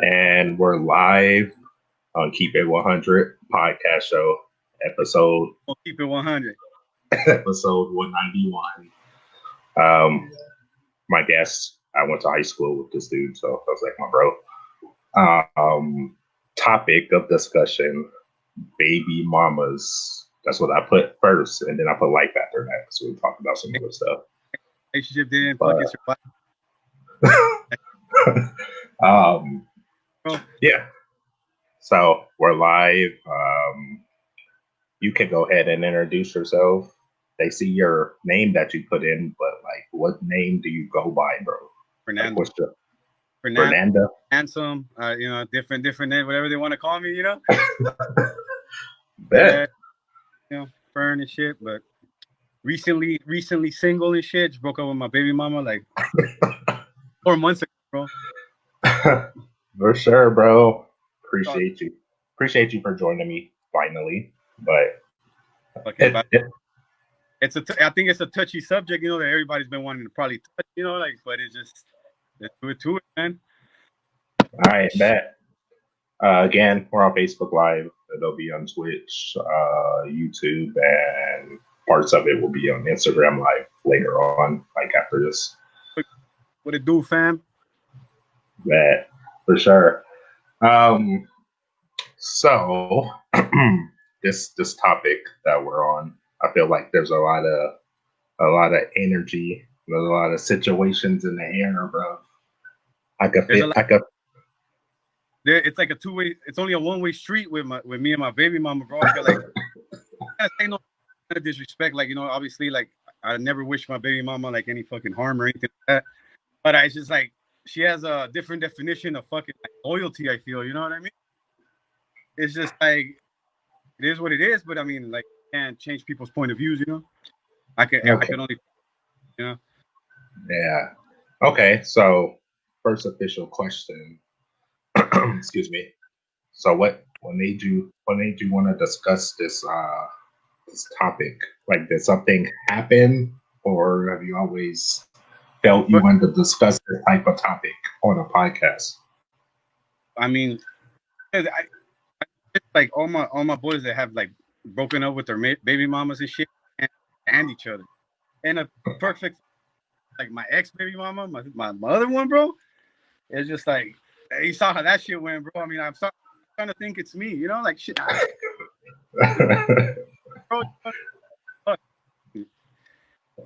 And we're live on Keep It 100 podcast show, episode We'll keep it 100. episode 191. Um, my guest, I went to high school with this dude, so I was like, my bro. Topic of discussion: baby mamas. That's what I put first, and then I put life after that. So we talk about some other stuff. Relationship didn't But fucking survive. Yeah. So we're live. You can go ahead and introduce yourself. They see your name that you put in, but like, what name do you go by, bro? Fernando. Like, what's the Fernando. Handsome. Different name, whatever they want to call me. Bet. Fern and shit. But recently single and shit. Just broke up with my baby mama like 4 months ago, bro. For sure, bro. Appreciate you for joining me finally. But okay, I think it's a touchy subject, that everybody's been wanting to probably touch, but it's just let's do it to it, man. All right, bet. Again, we're on Facebook Live. It'll be on Twitch, YouTube, and parts of it will be on Instagram Live later on, like after this. What it do, fam? Bet, for sure. So this topic that we're on, I feel like there's a lot of energy, there's a lot of situations in the air, bro. It's like a two-way. It's only a one-way street with me and my baby mama, bro. I feel like I say no disrespect, like obviously, like I never wish my baby mama like any fucking harm or anything like that. But it's just like she has a different definition of fucking like, loyalty. I feel, you know what I mean? It's just like it is what it is. But I mean, like, can't change people's point of views. I can only, Yeah. Okay. So first official question. Excuse me. So what made you want to discuss this topic? Like, did something happen, or have you always felt you wanted to discuss this type of topic on a podcast? I mean, it's like all my boys that have like broken up with their baby mamas and shit and each other, and a perfect like my ex baby mama, my other one, bro. It's just like you saw how that shit went, bro. I mean, I'm trying to think it's me, like shit. Bro,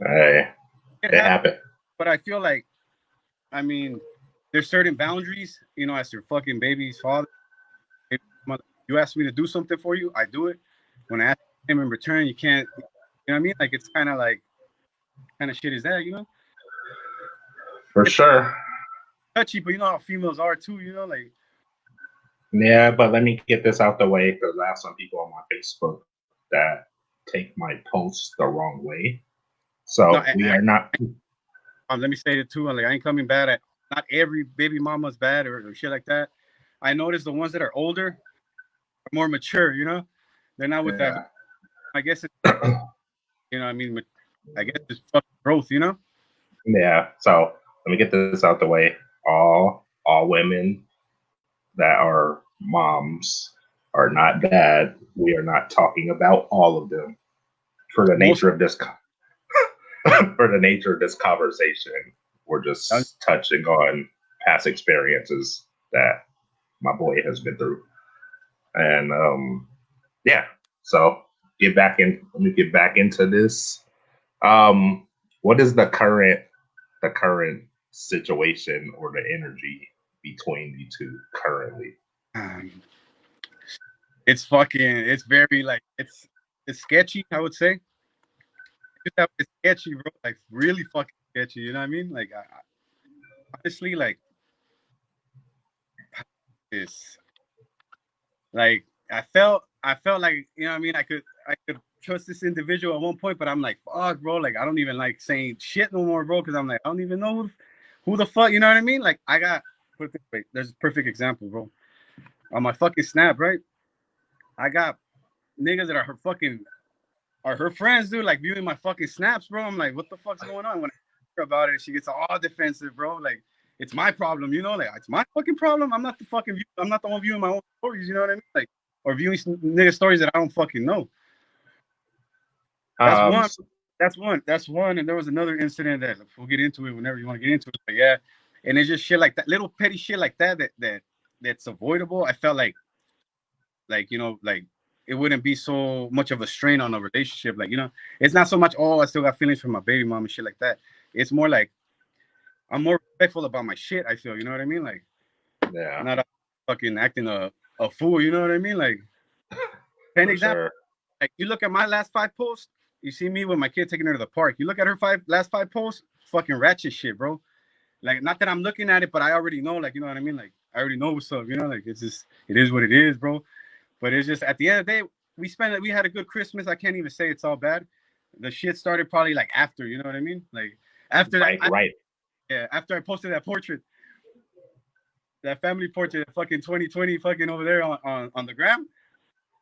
hey, it happened. But I feel like, I mean, there's certain boundaries, as your fucking baby's father. If you ask me to do something for you, I do it. When I ask him in return, you can't. You know what I mean? Like it's kind of like, kind of shit is that, For sure. Touchy, but you know how females are too, like. Yeah, but let me get this out the way because I have some people on my Facebook that take my posts the wrong way. So we are not. Let me say it too. Like I ain't coming bad at. Not every baby mama's bad or shit like that. I noticed the ones that are older are more mature. They're not with that. I guess it's. I mean, I guess it's fucking growth. Yeah. So let me get this out the way. All women that are moms are not bad. We are not talking about all of them for the nature of this conversation. We're just touching on past experiences that my boy has been through. And yeah. So let me get back into this. What is the current situation or the energy between you two currently? It's very like it's sketchy, I would say. It's sketchy, bro. Like really fucking sketchy. You know what I mean? Like honestly, like this. Like I felt like, you know what I mean? I could trust this individual at one point, but I'm like, fuck, bro. Like I don't even like saying shit no more, bro, because I'm like, I don't even know who the fuck, you know what I mean? Like I got there's a perfect example, bro. On my fucking Snap, right? I got niggas that are her friends, dude, like viewing my fucking snaps, bro. I'm like, what the fuck's going on? When I hear about it, she gets all defensive, bro. Like it's my problem, you know, like it's my fucking problem. I'm not the one viewing my own stories, you know what I mean? Like, or viewing nigga stories that I don't fucking know. That's Um, one. That's one. And there was another incident that we'll get into it whenever you want to get into it. But yeah, and it's just shit like that, little petty shit like that's avoidable. I felt like you know, like it wouldn't be so much of a strain on a relationship. Like, you know, it's not so much, oh, I still got feelings for my baby mom and shit like that. It's more like I'm more respectful about my shit, I feel, you know what I mean? Like, yeah, not fucking acting a fool, you know what I mean? Like, an for example, sure. like you look at my last 5 posts, you see me with my kid taking her to the park. You look at her last 5 posts, fucking ratchet shit, bro. Like, not that I'm looking at it, but I already know, like, you know what I mean? Like, I already know what's up, you know? Like, it's just, it is what it is, bro. But it's just, at the end of the day, we had a good Christmas. I can't even say it's all bad. The shit started probably like after, you know what I mean? Like, after that, Like right. yeah, after I posted that portrait, that family portrait, fucking 2020, fucking over there on the gram.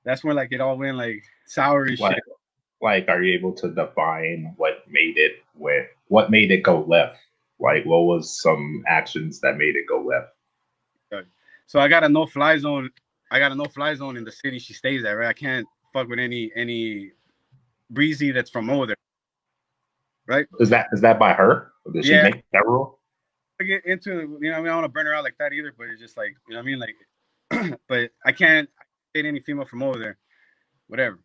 That's when like it all went like sour and shit. Like are you able to define what made it go left? Like what was some actions that made it go left? So I got a no-fly zone. I got a no-fly zone in the city she stays at, right? I can't fuck with any breezy that's from over there, right? Is that by her? Or did she Yeah, make that rule? I get into, you know, I mean, I don't want to burn her out like that either, but it's just like, you know what I mean? Like, but I can't date any female from over there, whatever.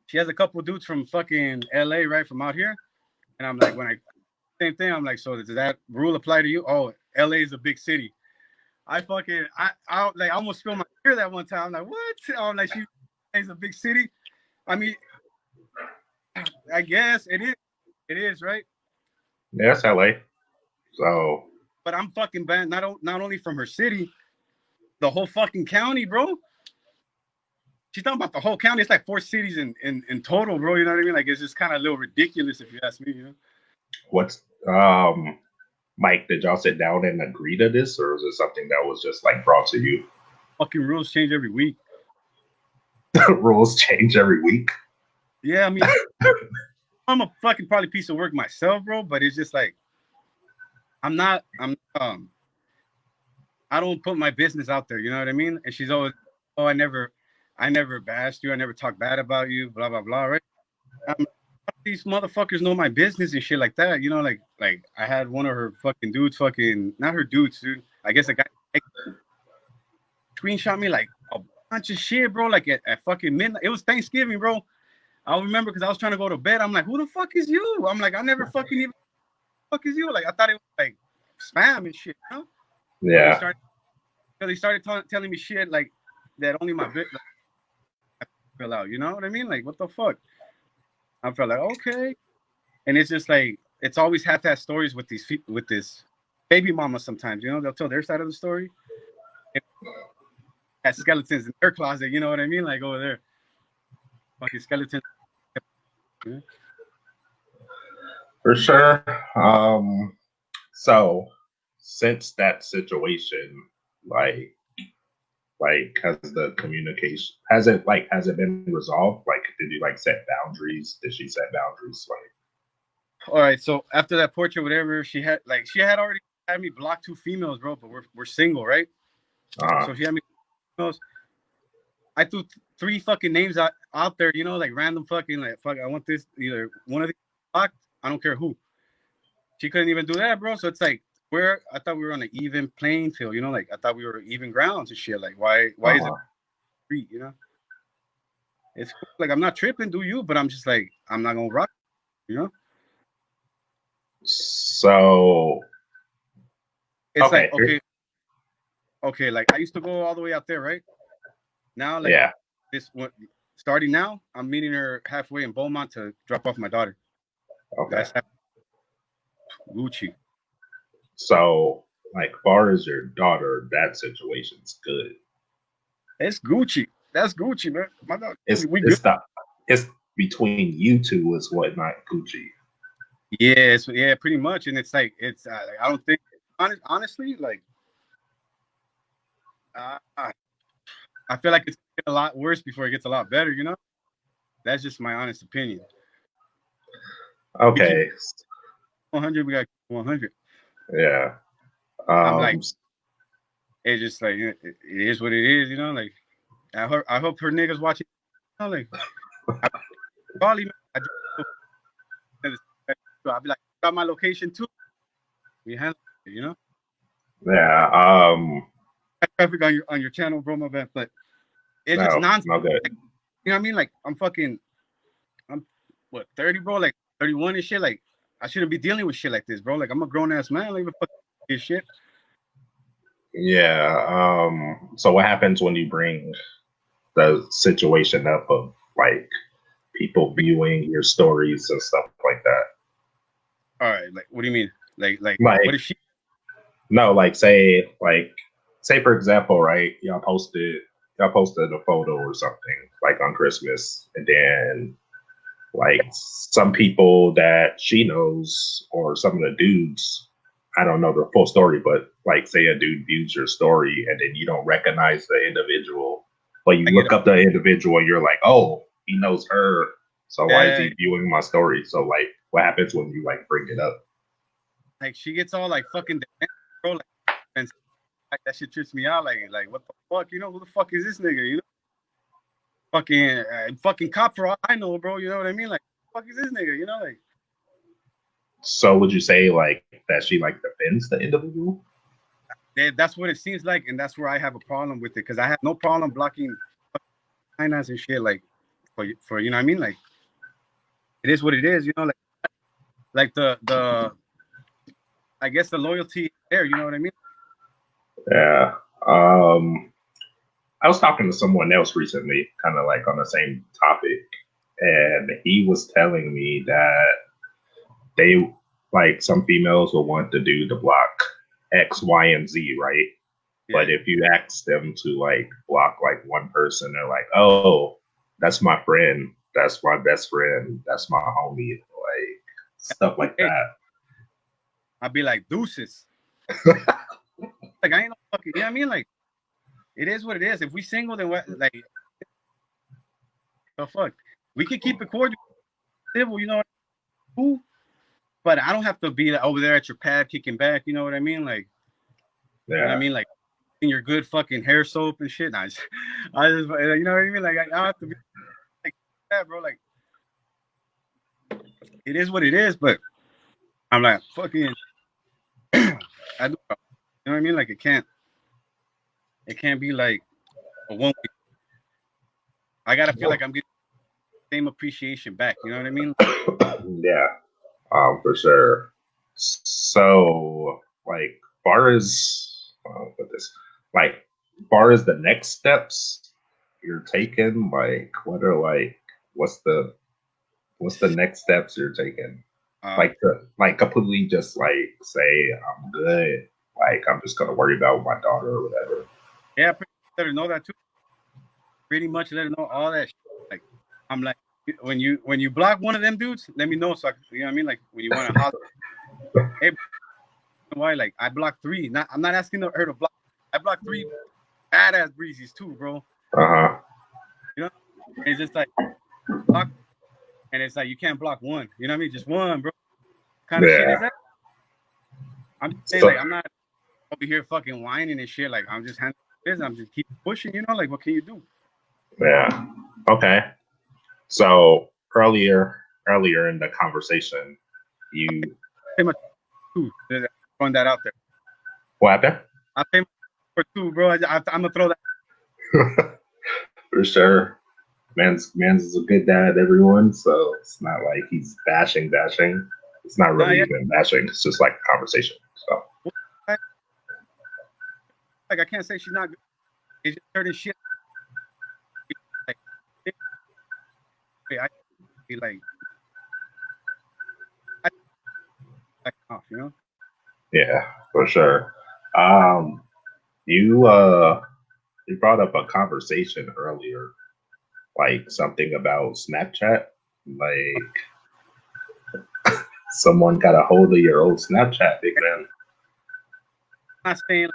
She has a couple dudes from fucking LA, right? From out here. And I'm like, same thing, I'm like, so does that rule apply to you? Oh, LA is a big city. I like I almost spilled my beer that one time. I'm like, what? I'm like, she is a big city. I mean, I guess it is. It is, right? Yeah, it's LA. So But I'm fucking banned not only from her city, the whole fucking county, bro. She's talking about the whole county. It's like 4 cities in total, bro. You know what I mean? Like, it's just kind of a little ridiculous if you ask me, you know? what's Mike, did y'all sit down and agree to this, or is it something that was just like brought to you? Fucking rules change every week. Rules change every week. Yeah, I mean, I'm a fucking probably piece of work myself, bro, but it's just like, I'm I don't put my business out there, you know what I mean? And she's always, oh, I never bashed you, I never talked bad about you, blah blah blah, right? These motherfuckers know my business and shit like that, you know, like I had one of her fucking dudes, fucking not her dudes, dude. I guess a guy screenshot me like a bunch of shit, bro. Like at fucking midnight. It was Thanksgiving, bro. I remember because I was trying to go to bed. I'm like, who the fuck is you? I'm like, I never fucking even fuck is you? Like I thought it was like spam and shit, you know? Yeah. So they started telling me shit like that only my bit like, fill out. You know what I mean? Like what the fuck? I felt like okay, and it's just like it's always had that stories with this baby mama. Sometimes you know they'll tell their side of the story. Had skeletons in their closet. You know what I mean? Like over there, fucking skeletons. Yeah. For sure. So since that situation, like has the communication has it been resolved? Like did you like set boundaries? Did she set boundaries? All right, so after that portrait, whatever she had already had me block 2 females, bro. But we're single, right? So she had me females. I threw 3 fucking names out there, you know, like random fucking like fuck. I want this either one of these blocked. I don't care who. She couldn't even do that, bro. So it's like I thought we were on an even playing field, you know, like I thought we were even grounds and shit. Like why is it street, you know? It's cool. Like I'm not tripping, do you? But I'm just like I'm not gonna rock, you know. So It's like okay. Like I used to go all the way out there, right? Now, like this one, starting now, I'm meeting her halfway in Beaumont to drop off my daughter. Okay. That's Gucci. So, like, far as your daughter, that situation's good. It's Gucci. That's Gucci, man. My daughter, it's between you two is what, not Gucci. Yeah, pretty much. And it's like I don't think honestly, like I feel like it's a lot worse before it gets a lot better, you know? That's just my honest opinion. Okay. 100, we got 100. Yeah. I'm like, Um, it's just like it is what it is, you know. Like I hope her niggas watching, you know, like I probably I just I'll be like, got my location too. We handle it, you know. yeah. Traffic on your channel, bro, my bad. But it's just No, nonsense. no good. Like, you know what I mean? Like I'm what 30, bro, like 31 and shit. Like I shouldn't be dealing with shit like this, bro. Like I'm a grown ass man. Like fuck this shit. Yeah. So what happens when you bring the situation up of like people viewing your stories and stuff like that? All right, like what do you mean? Like what Like is she? no, say for example, right? Y'all posted a photo or something like on Christmas, and then like some people that she knows or some of the dudes, I don't know the full story, but like say a dude views your story and then you don't recognize the individual, but you I get look it. up the individual and you're like, oh, he knows her. So why is Yeah, he viewing my story? So like what happens when you like bring it up? like she gets all like fucking defensive, bro. Like, and like that shit trips me out. Like what the fuck? You know who the fuck is this nigga? You know, fucking cop for all I know, bro. You know what I mean? Like, what the fuck is this nigga? You know, like So would you say like that she like defends the individual? that's what it seems like, and that's where I have a problem with it because I have no problem blocking finance and shit. Like for you know what I mean? Like it is what it is. You know, like the I guess the loyalty there. You know what I mean? Yeah. Um I was talking to someone else recently, kind of like on the same topic, and he was telling me that they like some females will want to do the block X, Y, and Z, right? Yeah, But if you ask them to like block like one person, they're like, "Oh, that's my friend, that's my best friend, that's my homie," like stuff like hey, that. I'd be like deuces. Like I ain't no fucking. You know what I mean? Like it is what it is. If we single, then what? Like the fuck, we can keep it cordial, civil. You know what? Cool. But I don't have to be like, over there at your pad kicking back. You know what I mean? Like, you know what I Yeah. mean? Like, in your good fucking hair soap and shit. I just, you know what I mean? Like, I don't have to be like that, bro. Like, it is what it is. But I'm like, fucking, I do. You know what I mean? Like, it can't be like a one way. I gotta feel like I'm getting the same appreciation back. You know what I mean? Yeah. For sure. So, like, far as with this, like, far as the next steps you're taking, like, what's the next steps you're taking? Uh, Like, like completely just like say I'm good, like I'm just gonna worry about my daughter or whatever. yeah, let her know that too. Pretty much let her know all that. Shit. Like, I'm like, when you block one of them dudes, let me know so I can, you know what I mean? Like, when you want to holler, hey, why? Like I blocked three. Not I'm not asking her to block. I blocked three badass breezes too, bro. Uh huh. You know, and it's just like block, and it's like you can't block one. You know what I mean? Just one, bro. Kind of shit is Yeah. that? I'm just saying, So like I'm not over here fucking whining and shit. Like I'm just handling this. I'm just keep pushing. You know, like what can you do? yeah. Okay. So earlier in the conversation, you Pay my two. Throwing that out there. what happened? I pay my for two, bro. I'm gonna throw that. For sure. Man's is a good dad, everyone. So it's not like he's bashing. It's not Nah, really yeah. even bashing. It's just like a conversation. So Like I can't say she's not good. It's just certain shit. Like I be I like off, you know. yeah, for sure. Um, you brought up a conversation earlier, like something about Snapchat. Like someone got a hold of your old Snapchat, big man. I'm not saying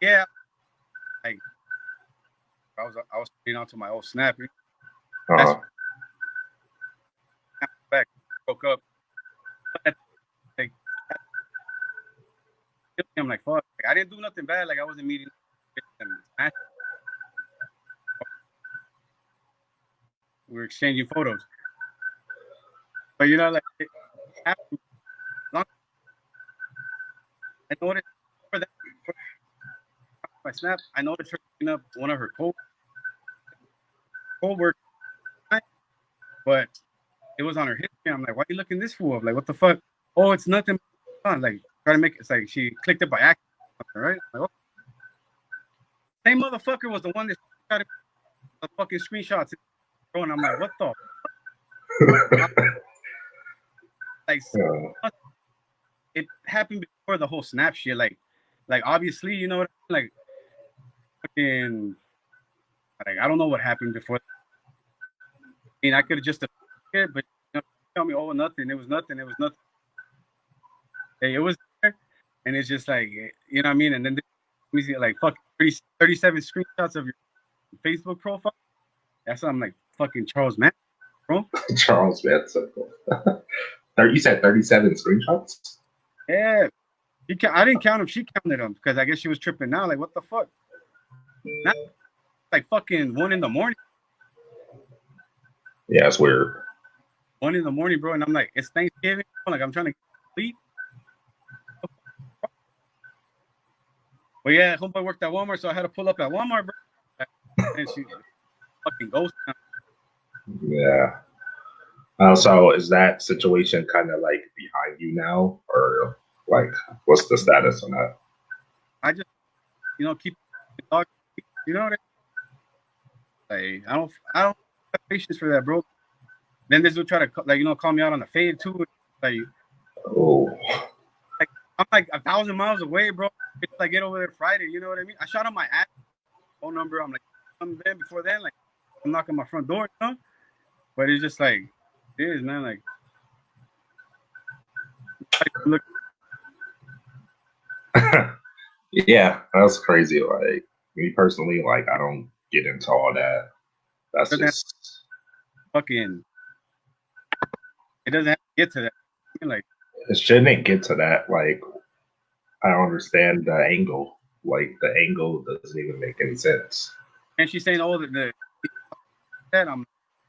yeah. Like I was putting onto my old snap. That's Uh, back broke up. I'm like, fuck. Like, I didn't do nothing bad. Like I wasn't meeting. We were exchanging photos. But you know, like it happened. I noticed for that my snap. I noticed her picking up one of her co-workers, but it was on her history. I'm like, why are you looking this fool up? Like, what the fuck? Oh, it's nothing. Like, try to make it's like she clicked it by accident, right? Like, oh. Same motherfucker was the one that tried to the fucking screenshots, and I'm like, what the? Like, it happened before the whole snap shit. Like obviously, you know what I mean? Like, fucking, like I don't know what happened before. I mean, I could have just it, but you know, tell me, oh, nothing. It was nothing. It was nothing. Hey, it was there, and it's just like, you know what I mean? And then let me see, like, fucking 37 screenshots of your Facebook profile. That's what I'm like, fucking Charles Manson, bro. Charles Manson. You said 37 screenshots? Yeah. I didn't count them. She counted them because I guess she was tripping now. Like, what the fuck? Not like fucking 1 a.m. Yeah, it's weird. 1 a.m, bro. And I'm like, it's Thanksgiving. Like, I'm trying to sleep. But yeah, homeboy worked at Walmart, so I had to pull up at Walmart, bro. And she fucking ghost. Yeah. So is that situation kind of like behind you now, or like what's the status on that? I just, you know, keep dog. You know what I mean? Like, I don't have patience for that, bro. Then this will try to like, you know, call me out on the fade too. Like, oh, like I'm like 1,000 miles away, bro. It's like get over there Friday. You know what I mean? I shot on my app phone number. I'm like, then before then, like I'm knocking my front door, you know. But it's just like, it is, man. Like, look. Yeah, that's crazy. Like me personally, like I don't get into all that. That's just fucking. It doesn't have to get to that. I mean, like, it shouldn't get to that. Like I don't understand the angle. Like the angle doesn't even make any sense. And she's saying, "Oh, that I'm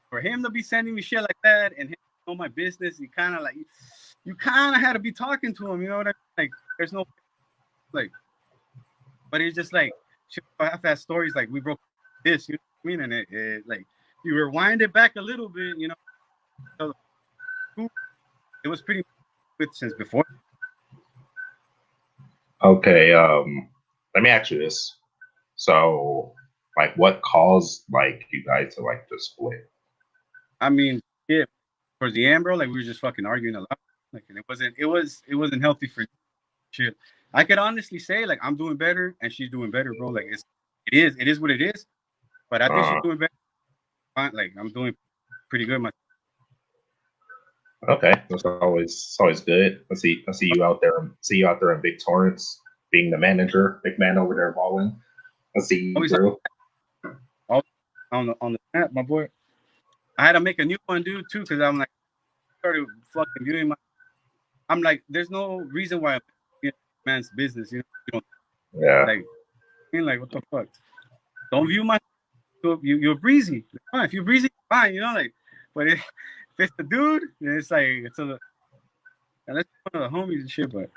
for him to be sending me shit like that and him to know my business. You kind of had to be talking to him. You know what I mean? Like, there's no like, but it's just like half-ass stories. Like we broke this, you know what I mean? And it like you rewind it back a little bit, you know. So it was pretty good since before. Okay, let me ask you this. So, like, what caused like you guys to like to split? I mean, yeah, towards the end, bro, like we were just fucking arguing a lot. Like, and it wasn't healthy for shit. I could honestly say like I'm doing better and she's doing better, bro. Like it is what it is. But I think she's doing better. Like I'm doing pretty good myself. Okay, that's always good. I see you out there. See you out there in Big Torrance, being the manager, big man over there balling. I see you, Always bro. on the snap, my boy. I had to make a new one, dude, too, because I'm like started fucking viewing my. I'm like, there's no reason why I'm man's business, you know. Yeah. Like, I mean, like, what the fuck? Don't view my. You're breezy. Fine. If you're breezy, fine, you know, like. But if it's the dude, then it's like it's a. And that's one of the homies and shit, but.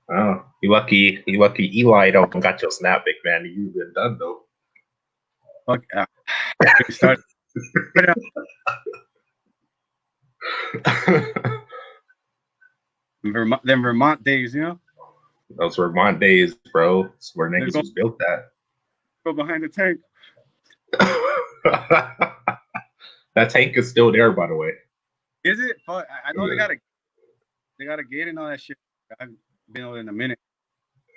Oh, you lucky Eli don't got your snap, big man. You've been done though. Fuck. Start. Vermont days, you know. Those Vermont days, bro. It's where niggas was built at. Go behind the tank. That tank is still there, by the way. Is it? I know they got a gate and all that shit. I've been over in a minute.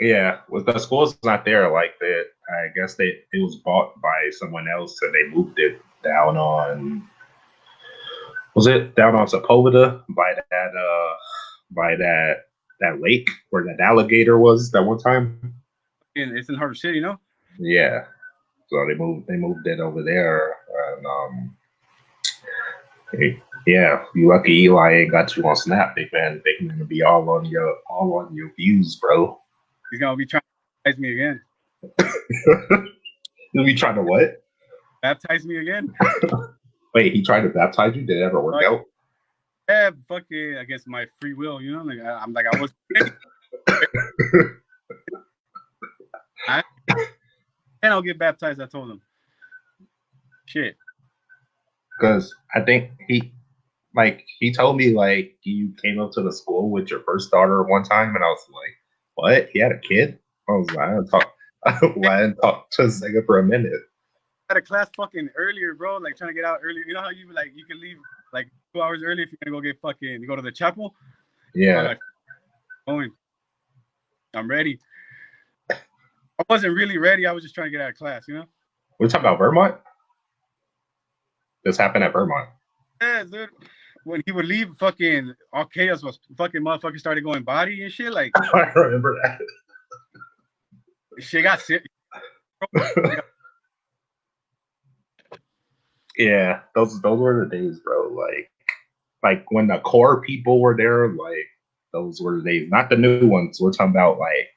Yeah, with the school's not there like that. I guess it was bought by someone else and they moved it down on. Was it down on Sepulveda by that lake where that alligator was that one time? It's in Harbor City, you know? Yeah. So they moved it over there, and yeah, you lucky Eli ain't got you on Snap, big man. They can be all on your views, bro. He's gonna be trying to baptize me again. You'll be trying to what? Baptize me again? Wait, he tried to baptize you? Did it ever work out? Yeah, fucking, I guess my free will, you know? Like, I'm like, I was and I'll get baptized, I told him. Shit. Because I think he told me like you came up to the school with your first daughter one time, and I was like, "What? He had a kid?" I was like, "I didn't talk. I didn't talk to this nigga for a minute." I had a class fucking earlier, bro. Like trying to get out earlier. You know how you like you can leave like 2 hours early if you're gonna go get fucking you go to the chapel. Yeah, I'm like, going. I'm ready. I wasn't really ready. I was just trying to get out of class, you know. we're talking about Vermont. This happened at Vermont. Yeah, dude. When he would leave, fucking all chaos was fucking motherfuckers started going body and shit. Like I remember that. shit got sick. Yeah, those were the days, bro. Like when the core people were there, like those were the days. Not the new ones. We're talking about like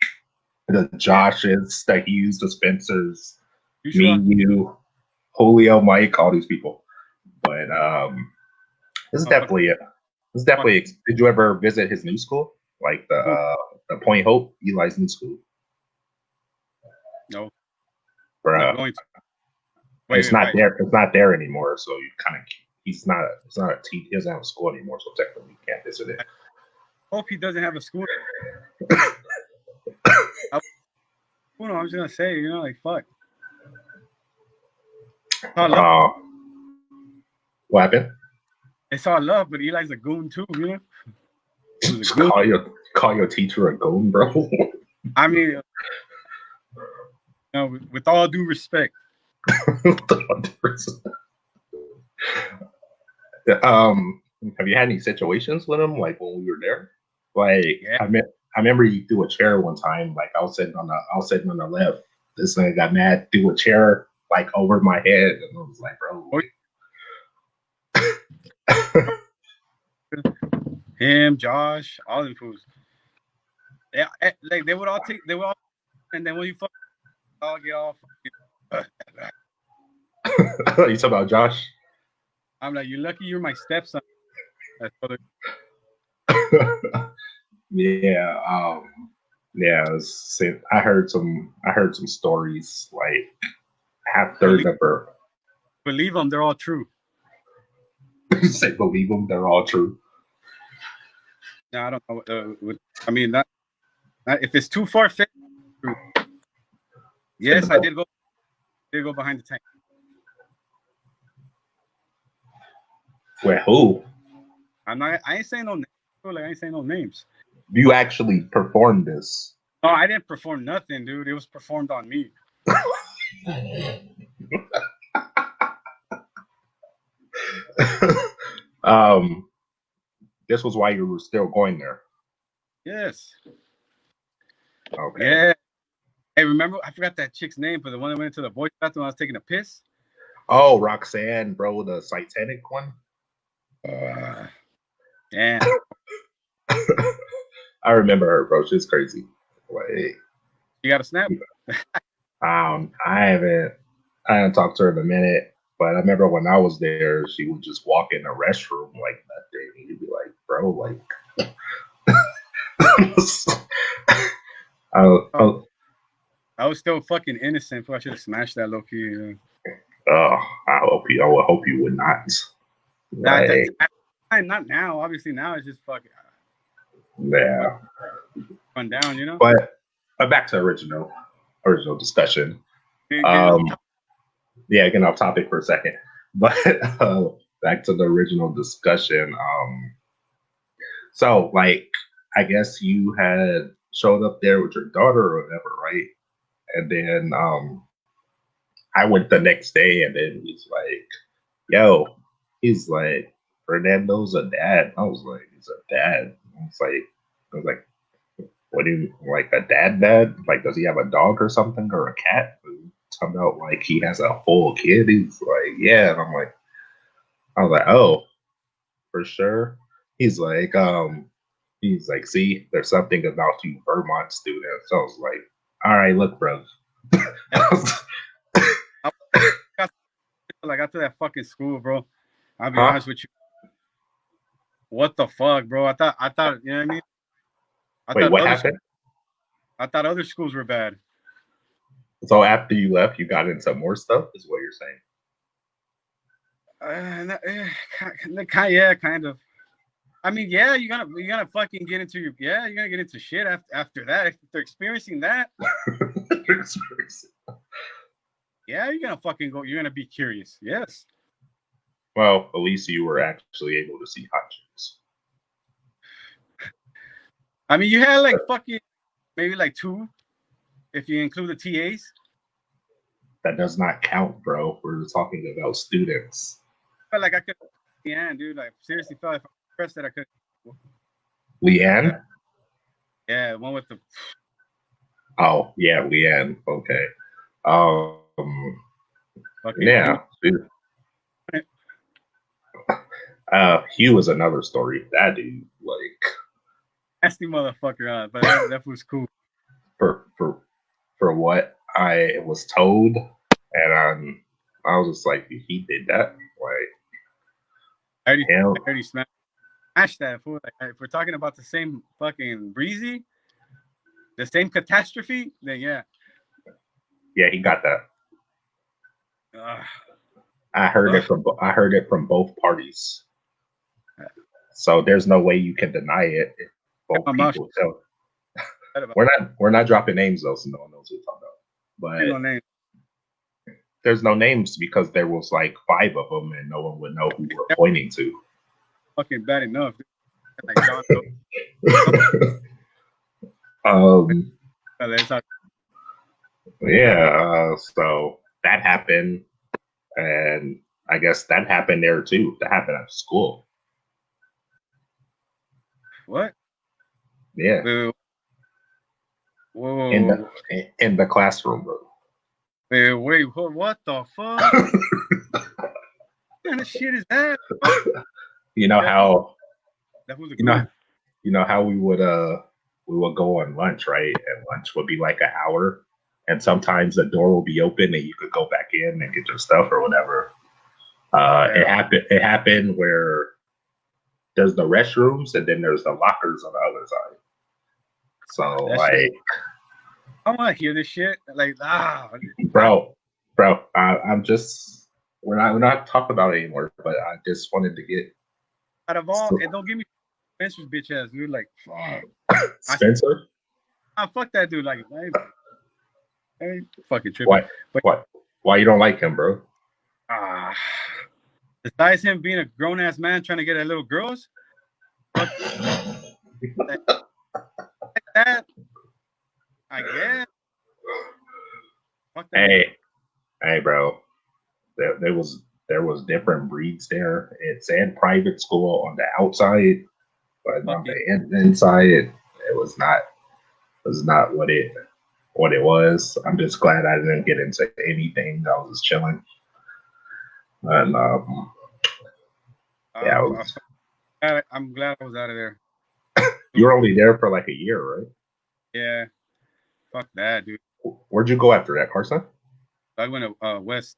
the Joshes, the Hughes, the Spencers, me, you, Julio, Mike, all these people. But this is definitely it. This is definitely. Did you ever visit his new school, like the Point Hope, Eli's new school? No, Bruh. not going to. It's not there. It's not there anymore. So you kind of. He's not. It's not a. He doesn't have a school anymore. So technically, you can't visit it. I hope he doesn't have a school. I was gonna say, you know, like fuck. What happened? It's all love, but Eli's a goon too, you know. Goon. Call your teacher a goon, bro. I mean, you know, with all due respect. Have you had any situations with him, like when we were there? Like, yeah. I remember you threw a chair one time. Like I was sitting on the left. This thing got mad, threw a chair like over my head, and I was like, bro. Him, Josh, all them fools. Yeah, like they would all, and then when you fuck, I'll get off. You talking about Josh? I'm like, you're lucky you're my stepson. Yeah, yeah. I heard some stories like half-third of her. Believe them, they're all true. You say believe them, they're all true. No, I don't know. I mean, that if it's too far-fetched, yes, I did go behind the tank. Where who? I ain't saying no names. Like, I ain't saying no names. You actually performed this? No, I didn't perform nothing, dude. It was performed on me. This was why you were still going there. Yes. Okay. Yeah. Hey, remember? I forgot that chick's name, but the one that went into the boys' bathroom when I was taking a piss. Oh, Roxanne, bro, the Titanic one. Yeah. I remember her, bro. She's crazy. Like, you got a snap? I haven't talked to her in a minute, but I remember when I was there, she would just walk in the restroom like nothing. You'd be like, bro, like. I was still fucking innocent, but I should have smashed that low key. You know? I would hope you would not. Like, not now. Obviously, now it's just fucking. Yeah. Run down, you know. But back to original discussion. Getting off topic for a second. But back to the original discussion. So like, I guess you had showed up there with your daughter or whatever, right? And then I went the next day, and then he's like, Fernando's a dad. I was like, he's a dad. I was like, what do you like, a dad? Like, does he have a dog or something or a cat? Talking about like he has a full kid. He's like, yeah. And I was like, oh, for sure. He's like, He's like, see, there's something about you Vermont students. So I was like, all right, look, bro. I got, like, got to that fucking school, bro. I'll be Huh? honest with you. What the fuck, bro? I thought, you know what I mean? I Wait, thought what other, happened? I thought other schools were bad. So after you left, you got into more stuff, is what you're saying? Yeah, kind of. I mean, yeah, you're gonna fucking get into you're gonna get into shit after that. If they're experiencing that, yeah, you're gonna fucking go. You're gonna be curious. Yes. Well, at least you were actually able to see hot chicks. I mean, you had like fucking maybe like two, if you include the TAs. That does not count, bro. We're talking about students. But like I could, yeah, dude. Like seriously, felt like if I pressed that I could. Leanne? Yeah, one with the. Oh, yeah, Leanne. Okay. Um, Fucking Hugh. yeah. Hugh is another story. That dude, like, Nasty motherfucker, but that was cool. for for for what I was told, and I was just like, he did that. Like, I him, already smashed that fool. Like, if we're talking about the same fucking breezy, the same catastrophe, then yeah. yeah, he got that. Ugh. I heard it from both parties. So there's no way you can deny it if both My mouth people tell. shut about We're not dropping names though, so no one knows what we're talking about. no name. But there's no names because there was like five of them, and no one would know who we're They're pointing to. fucking bad enough. Like John Doe. um, It's not- yeah, so that happened, and I guess that happened there too. That happened at school. What? Yeah, Wait, whoa, whoa, in whoa, the classroom, bro. wait, what the fuck? What kind of shit is that? You know how That was a you know group. you know how we would go on lunch, right? And lunch would be like an hour, and sometimes the door will be open and you could go back in and get your stuff or whatever. Yeah. It happened where there's the restrooms and then there's the lockers on the other side. So That shit. like, I want to hear this shit. Like, bro, I'm just we're not talking about it anymore. But I just wanted to get out of all, and don't give me Spencer's bitch ass, dude. Like, fuck. Spencer. Fuck that dude. Like, I ain't fucking tripping. What? But Why you don't like him, bro? besides him being a grown ass man trying to get at little girls, fuck that. I guess. Fuck that. Hey, bro. There was different breeds there. It said private school on the outside, but on the inside, it was not what it was. I'm just glad I didn't get into anything. I was just chilling, and yeah, I'm glad I was out of there. you were only there for like a year, right? Yeah. Fuck that, dude. Where'd you go after that, Carson? I went to West.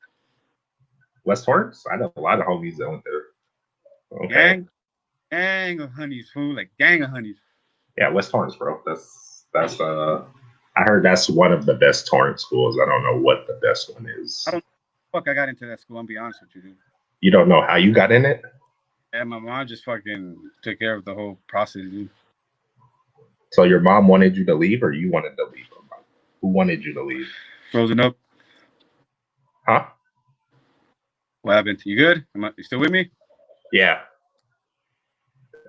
West Torrance? I know a lot of homies that went there. Okay. Gang of honeys, fool. Like gang of honeys. Yeah, West Torrance, bro. That's I heard that's one of the best Torrance schools. I don't know what the best one is. I got into that school. I'm be honest with you, dude. You don't know how you got in it? Yeah, my mom just fucking took care of the whole process, dude. So your mom wanted you to leave, or you wanted to leave? Who wanted you to leave? Frozen up. Huh? What happened? You good? You still with me? Yeah.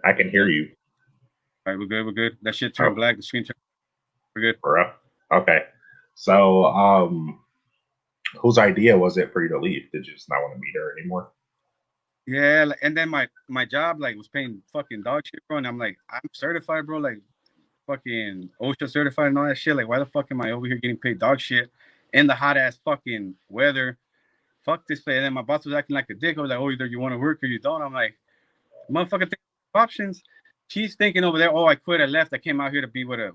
I can hear you. All right, we're good. We're good. That shit turned black. The screen turned. We're good. Bro. Okay. So, whose idea was it for you to leave? Did you just not want to be there anymore? Yeah, and then my job like was paying fucking dog shit, bro. And I'm like, I'm certified, bro. Like, fucking OSHA certified and all that shit. Like, why the fuck am I over here getting paid dog shit in the hot ass fucking weather? Fuck this place. And then my boss was acting like a dick. I was like, oh, either you want to work or you don't. I'm like, motherfucker, think options. she's thinking over there, oh, I quit, I left, I came out here to be with a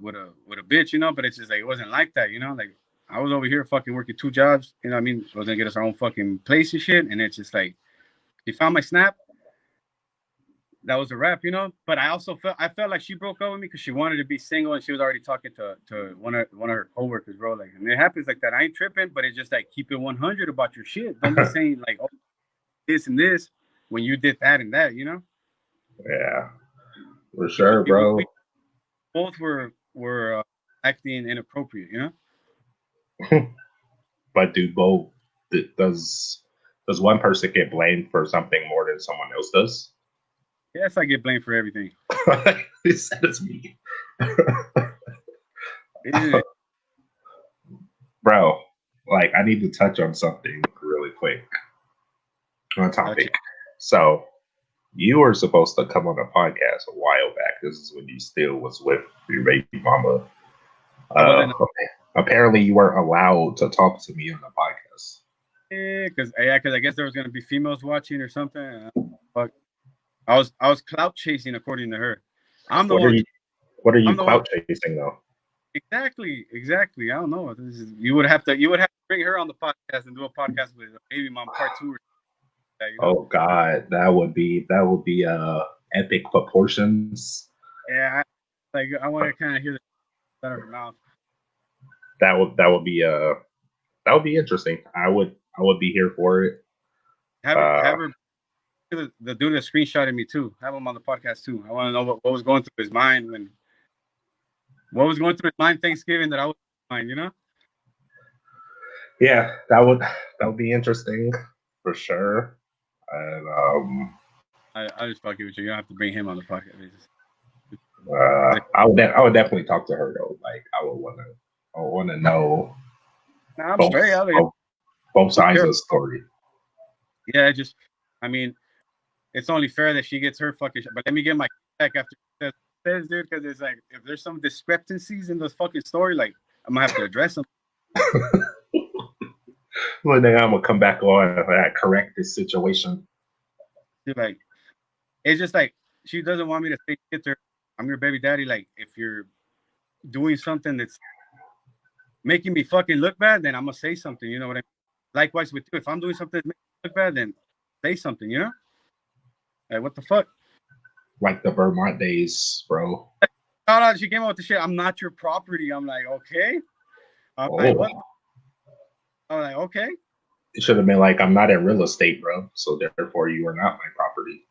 bitch, you know. But it's just like it wasn't like that, you know. Like I was over here fucking working 2 jobs, you know what I mean? I was gonna get us our own fucking place and shit. And it's just like she found my snap. That was a wrap, you know. But I felt like she broke up with me because she wanted to be single and she was already talking to one of her coworkers, bro. Like, and it happens like that. I ain't tripping, but it's just like keep it 100 about your shit. Don't be saying like, oh, this and this when you did that and that, you know. Yeah, for sure, We bro. both were acting inappropriate, you know. But do both? Does one person get blamed for something more than someone else does? Yes, I get blamed for everything. He said it's me. Isn't it? Bro, like I need to touch on something really quick on topic. So you were supposed to come on a podcast a while back. This is when you still was with your baby mama. I wasn't. Apparently you weren't allowed to talk to me on the podcast. Because I guess there was gonna be females watching or something. Fuck. I was clout chasing according to her. I'm the one. What are you I'm the one. clout chasing though? Exactly. I don't know. You would have to bring her on the podcast and do a podcast with Baby Mom Part 2. Or that, you know? Oh God, that would be epic proportions. Yeah, I want to kind of hear that out of her mouth. That would be interesting. I would be here for it. Have her the dude that screenshotted me too. Have him on the podcast too. I want to know what was going through his mind Thanksgiving that I was mind, you know? Yeah, that would be interesting for sure. And I just fuck you with you. You don't have to bring him on the podcast. I would definitely talk to her though. Like I would want to know both sides of the story. Yeah, I mean, it's only fair that she gets her fucking shit. But let me get my back after she says, dude, because it's like if there's some discrepancies in this fucking story, like I'm gonna have to address them. Well, then I'm gonna come back on and correct this situation. Like, it's just like she doesn't want me to say shit to her. I'm your baby daddy. Like, if you're doing something that's making me fucking look bad, then I'm gonna say something. You know what I mean? Likewise with you, if I'm doing something that makes me look bad, then say something. You know? Like, what the fuck? Like the Vermont days, bro. No, she came out with the shit. I'm not your property. I'm like, okay. Like, what? I'm like, okay. It should have been like, I'm not in real estate, bro. So therefore, you are not my property.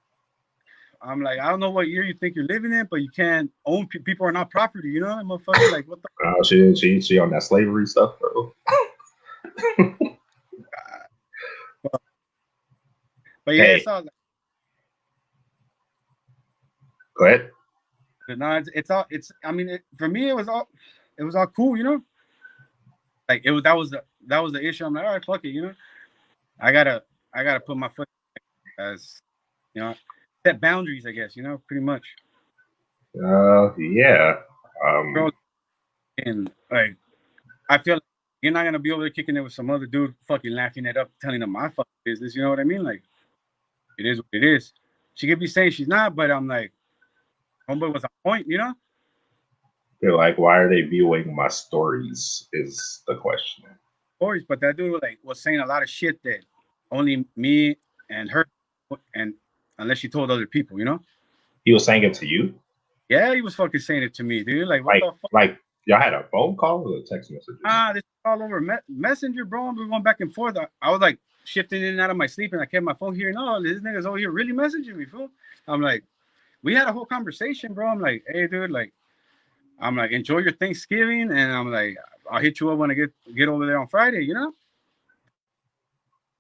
I'm like, I don't know what year you think you're living in, but you can't own people are not property. You know, motherfucker. Like, what the? She on that slavery stuff, bro. But yeah, it's all. Go ahead. No, it's all. I mean, for me, it was all cool. You know, like that was the issue. I'm like, all right, fuck it. You know, I gotta put my foot as, you know, set boundaries. I guess, you know, pretty much. Yeah. And like, I feel like you're not gonna be over there kicking it with some other dude, fucking laughing it up, telling him my fucking business. You know what I mean? Like, it is what it is. She could be saying she's not, but I'm like, homeboy was a point, you know? They're like, why are they viewing my stories? Is the question. Stories, but that dude was saying a lot of shit that only me and her, and unless she told other people, you know? He was saying it to you? Yeah, he was fucking saying it to me, dude. Like, what the fuck? Like, y'all had a phone call or a text message? This is all over Messenger, bro. We were going back and forth. I was like shifting in and out of my sleep, and I kept my phone here. No, this nigga's over here really messaging me, fool. I'm like, we had a whole conversation, bro. I'm like, hey, dude, like, I'm like, enjoy your Thanksgiving, and I'm like, I'll hit you up when I get over there on Friday, you know?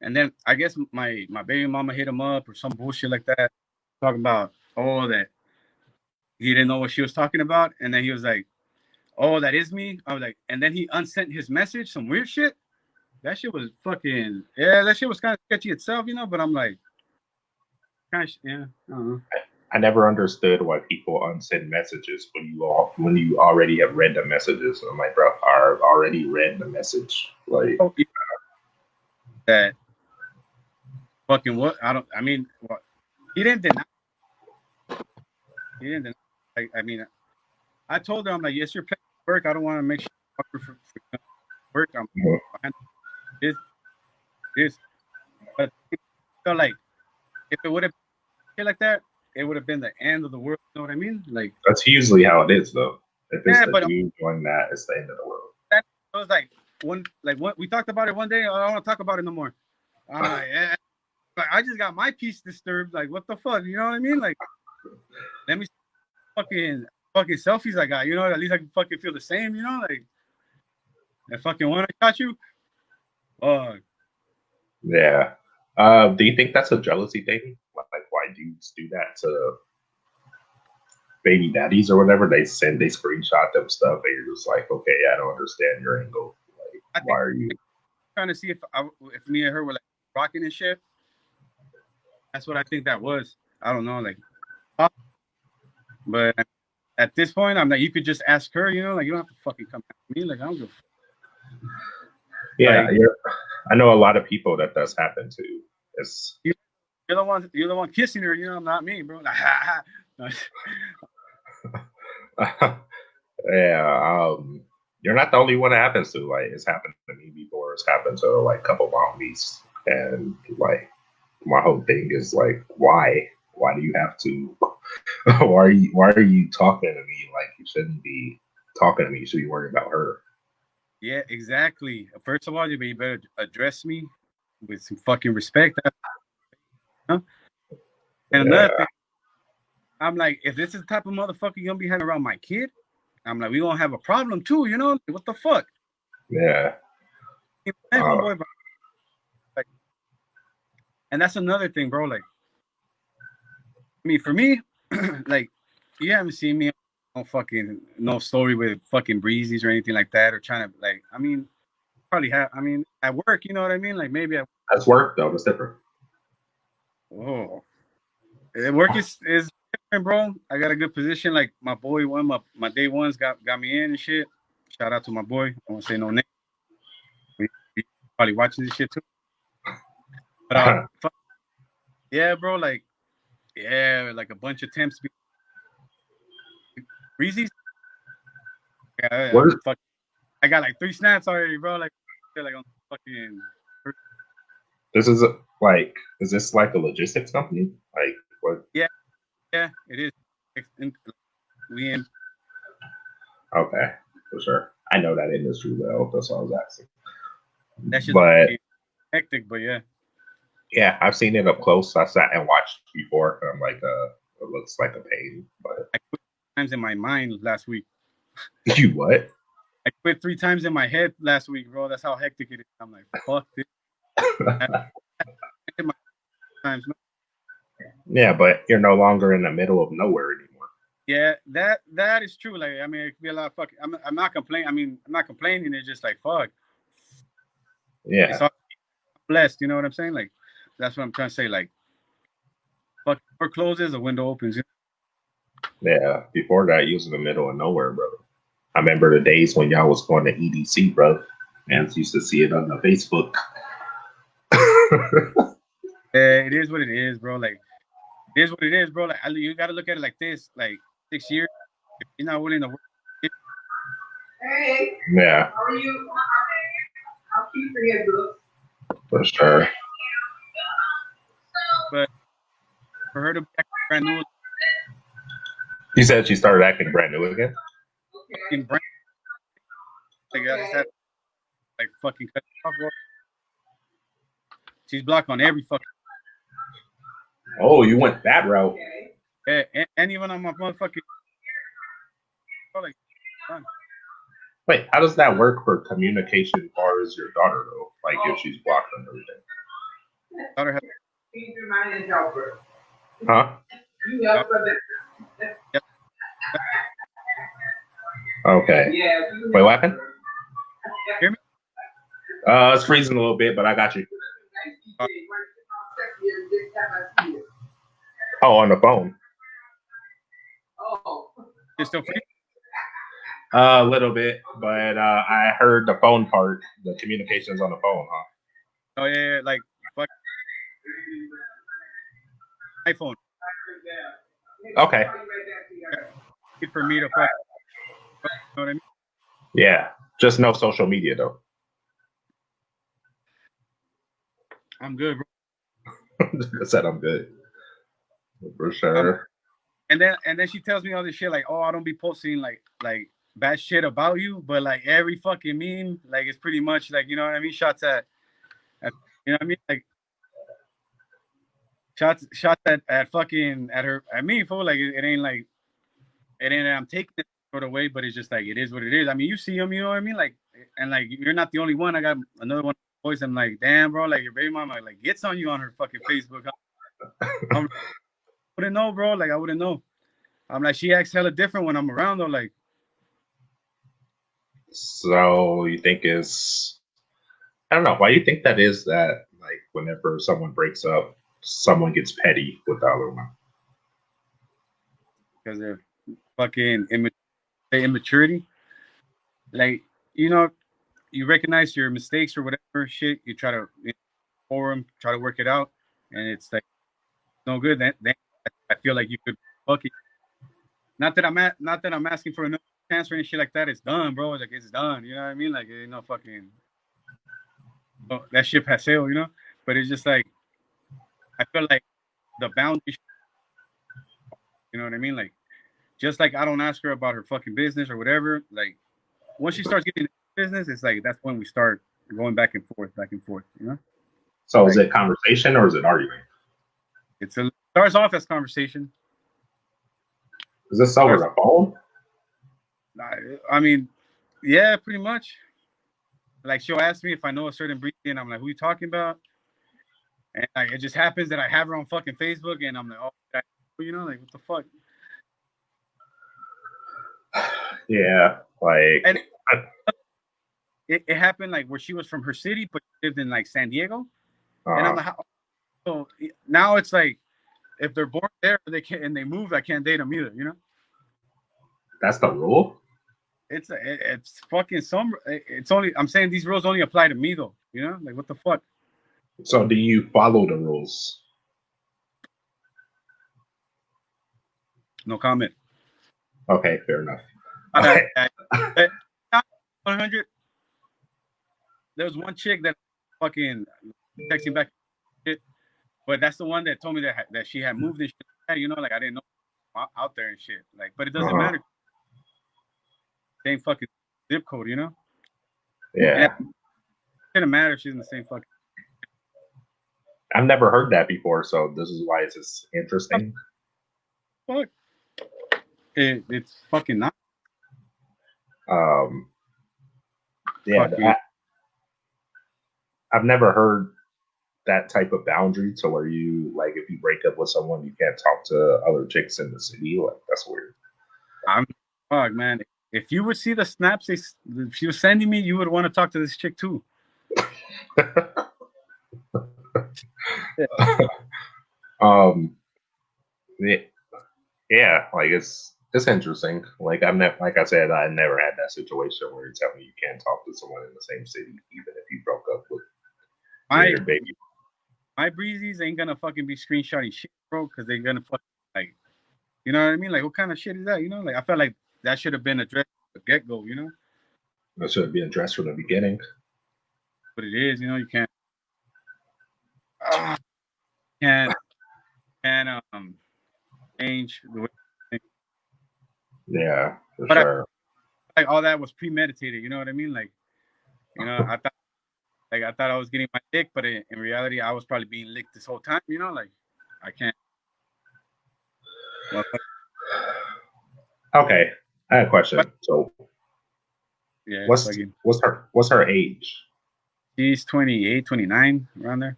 And then I guess my baby mama hit him up or some bullshit like that, talking about, that he didn't know what she was talking about. And then he was like, oh, that is me. I was like, and then he unsent his message, some weird shit. That shit was fucking, that shit was kind of sketchy itself, you know? But I'm like, kind of, yeah, I don't know. I never understood why people unsend messages when you already have read the messages. I'm like, bro, I've already read the message. Like, that fucking what? He didn't deny. I mean, I told her, I'm like, yes, your place work. I don't want to make sure for work. I'm this, this. But I feel like if it would have been like that, it would have been the end of the world. You know what I mean? Like, That's usually how it is, though. If it's yeah, the but dude doing that, it's the end of the world. that was like what we talked about it one day. I don't want to talk about it no more. I'm like, yeah, like, I just got my peace disturbed. Like, what the fuck? You know what I mean? Like, let me fucking selfies I got. You know, at least I can fucking feel the same. You know, like that fucking one I got you. Yeah. Do you think that's a jealousy thing? Like why dudes do that to baby daddies or whatever? They screenshot them stuff, and you're just like, okay, I don't understand your angle. Like, I why think are you? trying to see if me and her were like rocking and shit. That's what I think that was. I don't know, like, but at this point, I'm like, you could just ask her. You know, like you don't have to fucking come at me. Like I don't give. Yeah, Like I know a lot of people that does happen to. It's you're the one kissing her. You know, not me, bro. Like, yeah. You're not the only one it happens to. Like it's happened to me before. It's happened to like a couple of my homies, and like my whole thing is like, why? Why do you have to? Why are you talking to me like you shouldn't be talking to me? You should be worried about her. yeah, exactly. First of all, you better address me with some fucking respect. Huh? And Yeah, another thing, I'm like, if this is the type of motherfucker you're gonna be having around my kid, I'm like, we gonna have a problem too. You know, like, what the fuck? yeah. Hey, Uh, homeboy, bro. Like, and that's another thing, bro. Like, I mean, for me, like, you haven't seen me on fucking no story with fucking breezies or anything like that, or trying to like. I mean, probably have. I mean, at work, you know what I mean? Like maybe at that's work though. That's different. oh, at work is different, bro. I got a good position. Like my boy, my day ones got me in and shit. Shout out to my boy. I won't say no name. He probably watching this shit too. But yeah, bro. Like yeah, like a bunch of temps. Breezies. Yeah, What is fuck. I got like 3 snaps already, bro. Like on fucking. this? Is this like a logistics company? Like what? Yeah, yeah, it is. We in. Okay, for sure. I know that industry well. That's what I was asking. That shit's But fucking hectic, but yeah. yeah, I've seen it up close. I sat and watched before. I'm like, it looks like a pain. But I quit times in my mind last week. you what? I quit 3 times in my head last week, bro. That's how hectic it is. I'm like, fuck this. Times. Yeah, but you're no longer in the middle of nowhere anymore. Yeah, that is true. Like, I mean, it could be a lot of fucking. I'm not complaining. I mean, I'm not complaining. It's just like fuck. It's Yeah, all blessed. You know what I'm saying? Like, that's what I'm trying to say. Like, fuck, door closes, a window opens. yeah. Before that, you was in the middle of nowhere, brother. I remember the days when y'all was going to EDC, bro. And used to see it on the Facebook. Yeah, it is what it is, bro. Like, it is what it is, bro. Like, you got to look at it like this. Like, 6 years, if you're not willing to work. Hey, yeah. How are you? I'll keep your head, bro. For sure. But for her to be brand new, You said she started acting brand new again? fucking brand, like, I just had like fucking cut off, bro. She's blocked on every fucking. Oh, you went that route. Yeah, and even on my motherfucking. Bro, like, Wait, how does that work for communication as far as your daughter, though? Like, if she's blocked on everything. daughter has. Huh? Yep. Okay. Wait, what happened? Hear me? It's freezing a little bit, but I got you. Oh, on the phone. It's still free. A little bit, but I heard the phone part, the communications on the phone, huh? Oh yeah, like fuck iPhone. Okay. for me to fuck. You know what I mean? Yeah, just no social media though. I'm good, bro. I said I'm good for sure. And then she tells me all this shit like, oh, I don't be posting like bad shit about you, but like every fucking meme, like it's pretty much like, you know what I mean, shots at you know what I mean, like shots at fucking at me, fool. Like it ain't like it ain't that I'm taking it sort of way, but it's just like it is what it is. I mean, you see them, you know what I mean, like, and like you're not the only one. I got another one voice. I'm like, damn, bro, like your baby mama like gets on you on her fucking Facebook. I wouldn't know, bro. Like I wouldn't know. I'm like, she acts hella different when I'm around though. Like, So you think is I don't know why you think that is that like whenever someone breaks up, someone gets petty with the other one. because of fucking immaturity. Like, you know, you recognize your mistakes or whatever shit. You try to for them, try to work it out, and it's like no good. Then I feel like you could fuck it. Not that I'm asking for another chance or any shit like that. It's done, bro. Like it's done. You know what I mean? Like you know, fucking oh, that ship has sailed. You know, but it's just like I feel like the boundary. You know what I mean? Like just like I don't ask her about her fucking business or whatever. Like once she starts getting business, it's like that's when we start going back and forth, back and forth. You know, So is like it conversation or is it arguing? it starts off as conversation. Is this over Starts, the phone? I mean, yeah, pretty much. Like she'll ask me if I know a certain breed, and I'm like, "Who you talking about?" And like it just happens that I have her on fucking Facebook, and I'm like, "Oh, you know, like what the fuck?" Yeah, like And it happened like where she was from her city, but she lived in like San Diego, and I'm uh, like, so now it's like if they're born there, they can't and they move, I can't date them either. You know, that's the rule. it's fucking some. It's only I'm saying these rules only apply to me though. You know, like what the fuck? So do you follow the rules? No comment. Okay, fair enough. I, Okay. I, 100. There was one chick that fucking texting back shit, but that's the one that told me that she had moved and shit. You know, like I didn't know out there and shit. Like, but it doesn't Uh-huh. matter. Same fucking zip code, you know. And it Yeah, doesn't matter if she's in the same fucking. I've never heard that before, so this is why it's just interesting. Fuck. It's fucking not Um, yeah, fucking. I've never heard that type of boundary to where you like if you break up with someone, you can't talk to other chicks in the city. Like that's weird. I'm fuck, man. If you would see the snaps she was sending me, you would want to talk to this chick too. Yeah. um, yeah, yeah, like it's interesting. Like I've never, like I said, I never had that situation where you tell me you can't talk to someone in the same city, even if you broke up with My your baby. my breezies ain't gonna fucking be screenshotting shit, bro, because they're gonna fucking like, you know what I mean? Like, what kind of shit is that? You know, like I felt like that should have been addressed at the get go. You know, That should be addressed from the beginning. but it is. You know, you uh, can't can't change the way. You think. Yeah, for But I sure. like all that was premeditated. You know what I mean? Like, you know, I thought I was getting my dick, but in reality, I was probably being licked this whole time. You know, like I can't. Well, Okay, I have a but question. So, yeah, what's fucking. what's her age? She's 28, 29, around there.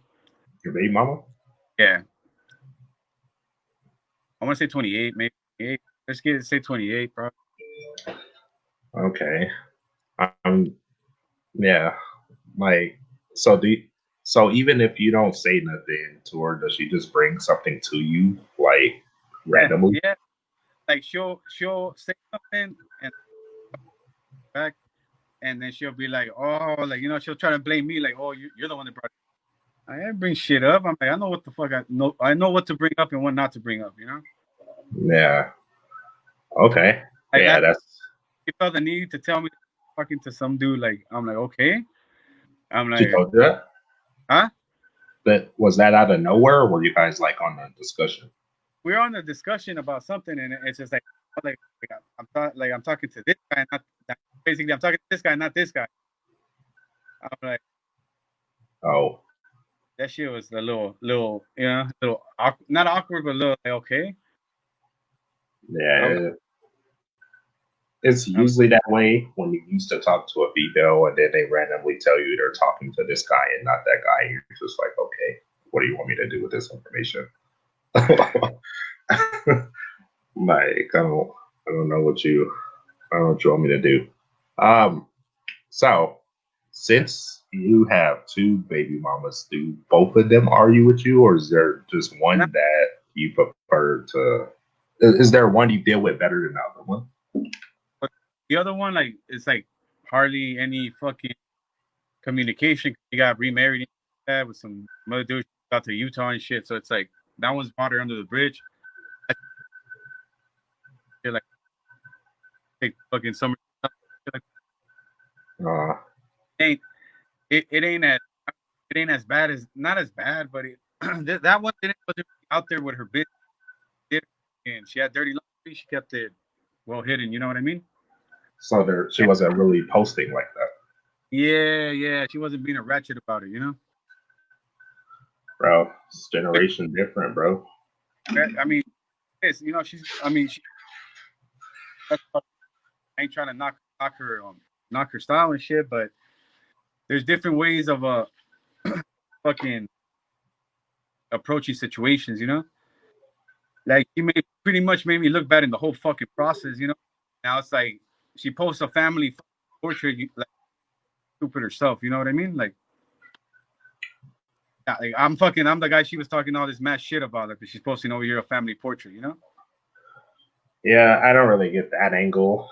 Your baby mama? Yeah, I want to say 28, maybe 28. Let's say 28, bro. Okay. Yeah. Like, so do you, so even if you don't say nothing to her, does she just bring something to you like Yeah, randomly? yeah. Like she'll say something and back, and then she'll be like, oh, like you know, she'll try to blame me, like, oh, you're the one that brought it. I didn't bring shit up. I'm like, I know what the fuck I know. I know what to bring up and what not to bring up. You know. Yeah. Okay. Like Yeah, that's. he felt the need to tell me talking to some dude. Like I'm like, okay. I'm She like, told you that. huh? That was that out of nowhere, or were you guys like on a discussion? We're on a discussion about something, and it's just I'm talking to this guy, not basically I'm talking to this guy, not this guy. I'm like, Oh, that shit was a little, little awkward, not awkward, but a little like, okay. I'm like, yeah. It's I'm usually that way when you used to talk to a female and then they randomly tell you they're talking to this guy and not that guy. You're just like, okay, what do you want me to do with this information? Like, I don't know what you, I don't know what you want me to do. Um, so since you have two baby mamas, do both of them argue with you, or is there just not, one that you prefer to? Is there one you deal with better than the other one? but the other one, like, it's like hardly any fucking communication. He got remarried and that with some other dude out to Utah and shit. So it's like that one's water under the bridge. I feel like take fucking summer. Like, Uh, ain't it ain't as bad as not as bad, but that one didn't wasn't out there with her bitch, and she had dirty laundry. She kept it well hidden. You know what I mean? so there, she And, wasn't really posting like that. yeah. She wasn't being a ratchet about it. You know? Bro. It's generation different, bro. I mean, it's, she's. I mean, she I ain't trying to knock her style and shit, but there's different ways of fucking approaching situations. You know? Like pretty much made me look bad in the whole fucking process. You know? Now it's like she posts a family portrait, like stupid herself. You know what I mean? Like, yeah, like I'm the guy she was talking all this mad shit about. Like, she's posting over here a family portrait. You know? Yeah, I don't really get that angle.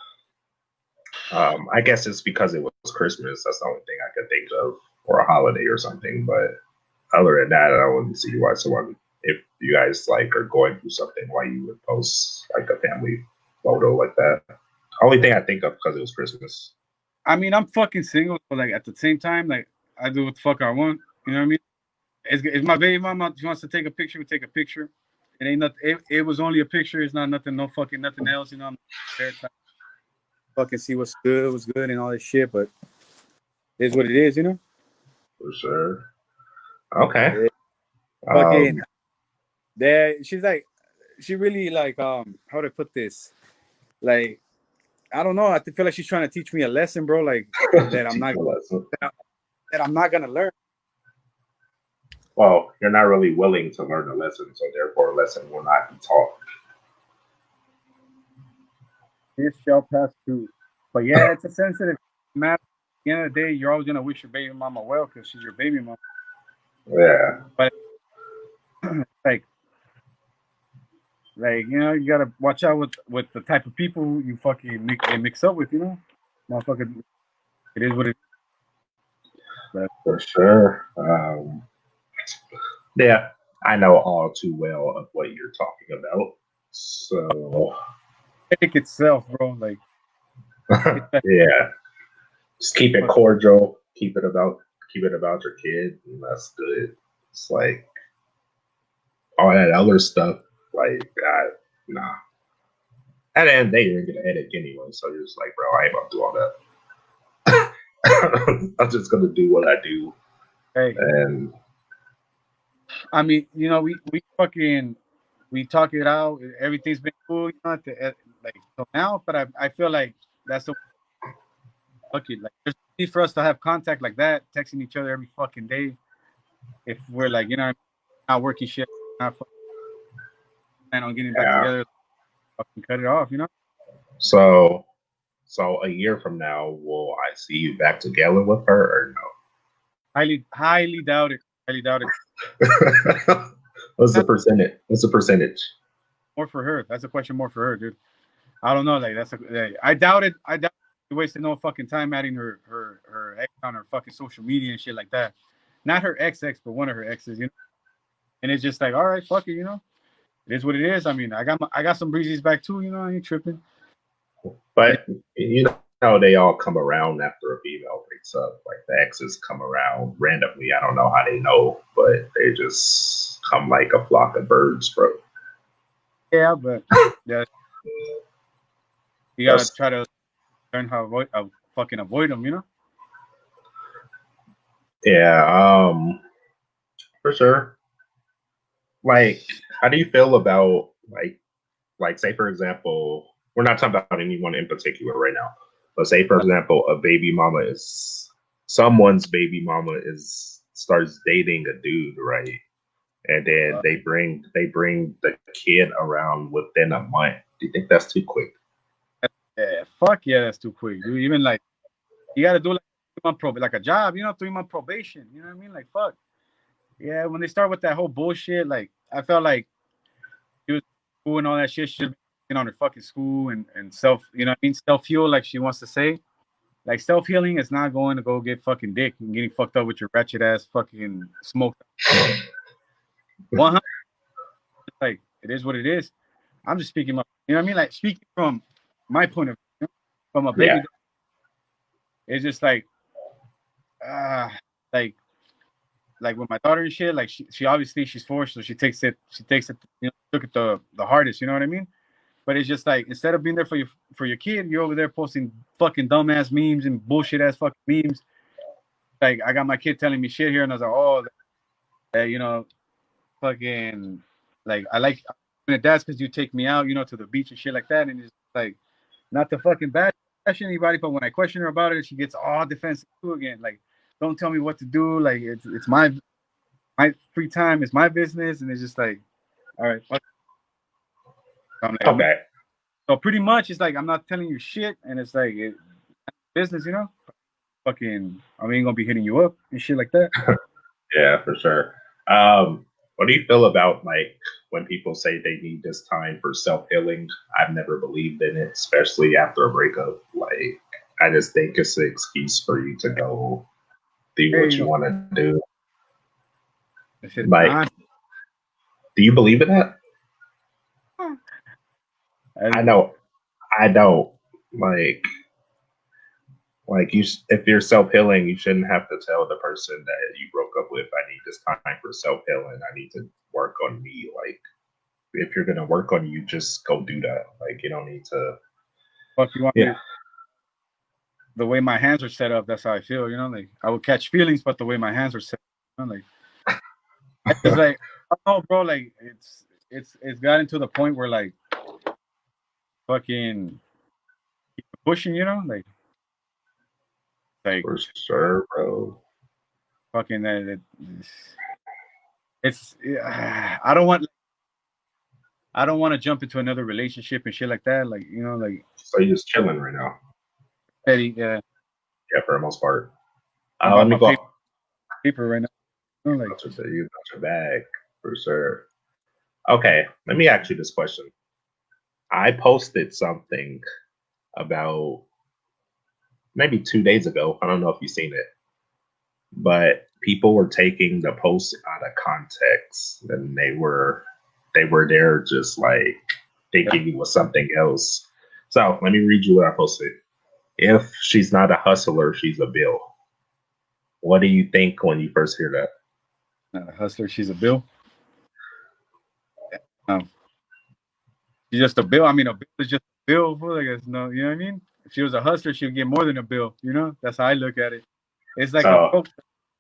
I guess it's because it was Christmas. That's the only thing I could think of, or a holiday or something. But other than that, I wouldn't see why someone, if you guys like are going through something, why you would post like a family photo like that. Only thing I think of because it was Christmas. I mean, I'm fucking single, but like at the same time, like I do what the fuck I want. You know what I mean? It's my baby mama. She wants to take a picture. We take a picture. It ain't nothing. It was only a picture. It's not nothing. No fucking nothing else. You know. I'm there to fucking see what's good, and all this shit. But it's what it is. You know. For sure. Okay. Yeah, fucking. Um, There. She's like. She really like. How to put this? Like. I don't know. I feel like she's trying to teach me a lesson, bro. Like that I'm teach not a lesson. that I'm not gonna learn. Well, you're not really willing to learn a lesson, so therefore a lesson will not be taught. This shall pass through. But yeah, it's a sensitive matter. At the end of the day, you're always gonna wish your baby mama well because she's your baby mama. Yeah. But like, you gotta watch out with the type of people you fucking mix up with. You know, motherfucker. It is what it is. But For sure. Yeah, I know all too well of what you're talking about. So, ethic itself, bro. Like, it's like, yeah, just keep it but cordial. Keep it about your kid, and that's good. It's like all that other stuff, like nah. At the end of the day, you're gonna edit anyway, so you're just like, bro, I ain't about to do all that. I'm just gonna do what I do, hey, and I mean, we fucking we talk it out. Everything's been cool, like so now. But I feel like that's the lucky. Like, there's no need for us to have contact like that, texting each other every fucking day. If we're like, not working shit, not fucking plan on getting back yeah. together, fucking cut it off. So, so a year from now, will I see you back together with her or Highly doubt it. Highly doubt it. no? What's the That's percentage? What's the percentage? more for her. That's a question more for her, dude. I don't know. Like, I doubt it. I doubt she wasted no fucking time adding her ex on her fucking social media and shit like that. Not her ex, but one of her exes. And it's just like, all right, fuck it. it is what it is. I mean, I got some breezies back too. You know, I ain't tripping. But you know, they all come around after a female breaks up. Like the exes come around randomly. I don't know how they know, but they just come like a flock of birds, bro. Yeah, but yeah, you gotta That's try to learn how fucking avoid them. You know. yeah, for sure. Like, how do you feel about like say for example, we're not talking about anyone in particular right now, but say for example, a baby mama is someone's baby mama is starts dating a dude, right? And then they bring the kid around within a month. Do you think that's too quick? Yeah, fuck yeah, that's too quick, dude. Even like you gotta do like 3 month like a job, you know, 3 month probation. You know what I mean? Like fuck. Yeah, when they start with that whole bullshit, like I felt like she was school and all that shit. She should be on her fucking school and self, you know what I mean? Self heal, like she wants to say. Like self healing is not going to go get fucking dick and getting fucked up with your wretched ass fucking smoke. 100, like it is what it is. I'm just speaking my, you know what I mean? Like speaking from my point of view, from a Yeah. baby, it's just uh, like like with my daughter and shit. Like she obviously she's forced, so she takes it, you know, took it the hardest. You know what I mean? But it's just like instead of being there for your kid, you're over there posting fucking dumbass memes and bullshit ass fucking memes. Like I got my kid telling me shit here, and I was like, oh, you know, fucking like I like that's because you take me out, you know, to the beach and shit like that, and it's like not to fucking bash anybody, but when I question her about it, she gets all defensive too again. Like, don't tell me what to do. Like it's my free time, it's my business, and it's just like, all right, fuck. I'm Okay. so pretty much it's like I'm not telling you shit, and it's like business, you know. Fucking, I ain't gonna be hitting you up and shit like that. Yeah, for sure. What do you feel about like when people say they need this time for self healing? I've never believed in it, especially after a breakup. Like, I just think it's an excuse for you to go do There what you you go. want to do. That shit is Like, nonsense. do you believe in that? I I, know I don't. Like, like if you're self healing, you shouldn't have to tell the person that you broke up with, "I need this time for self healing. I need to work on me." Like, if you're gonna work on you, just go do that. Like, you don't need to. fuck you want me Yeah. to, the way my hands are set up, that's how I feel. You know, like I would catch feelings, but the way my hands are set, you know, like it's just like I don't know, bro. Like it's gotten to the point where like fucking pushing, you know, like For sure, bro. fucking it's I don't want to jump into another relationship and shit like that. Like you know, like So you're just chilling right now. steady. Yeah, for the most part. I'm Let about me my go. paper right now. You know, like You got your bag for sure. Okay, let me ask you this question. I posted something about maybe 2 days ago. I don't know if you've seen it, but people were taking the post out of context, and they were there just like thinking it was something else. So let me read you what I posted. If she's not a hustler, she's a bill. What do you think when you first hear that? not a hustler. She's a bill. Um, she's just a bill. I mean, a bill is just a bill. Fool. Like it's no, you know what I mean. If she was a hustler, she would get more than a bill. You know, that's how I look at it. It's So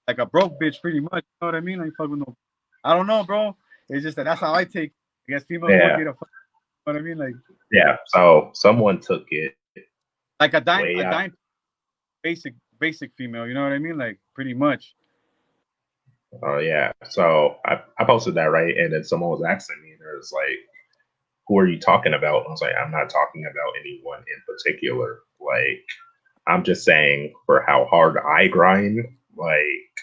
like a broke bitch, pretty much. You know what I mean? Like fuck with no. I don't know, bro. It's just that's how I take. I guess females would yeah, get a. You know what I mean? yeah. So someone took it Like way a out. dime, basic female. You know what I mean? Like pretty much. Oh yeah. So I posted that, right, and then someone was asking me, and it was like, "Who are you talking about?" And I was like, "I'm not talking about anyone in particular. Like, I'm just saying for how hard I grind. Like,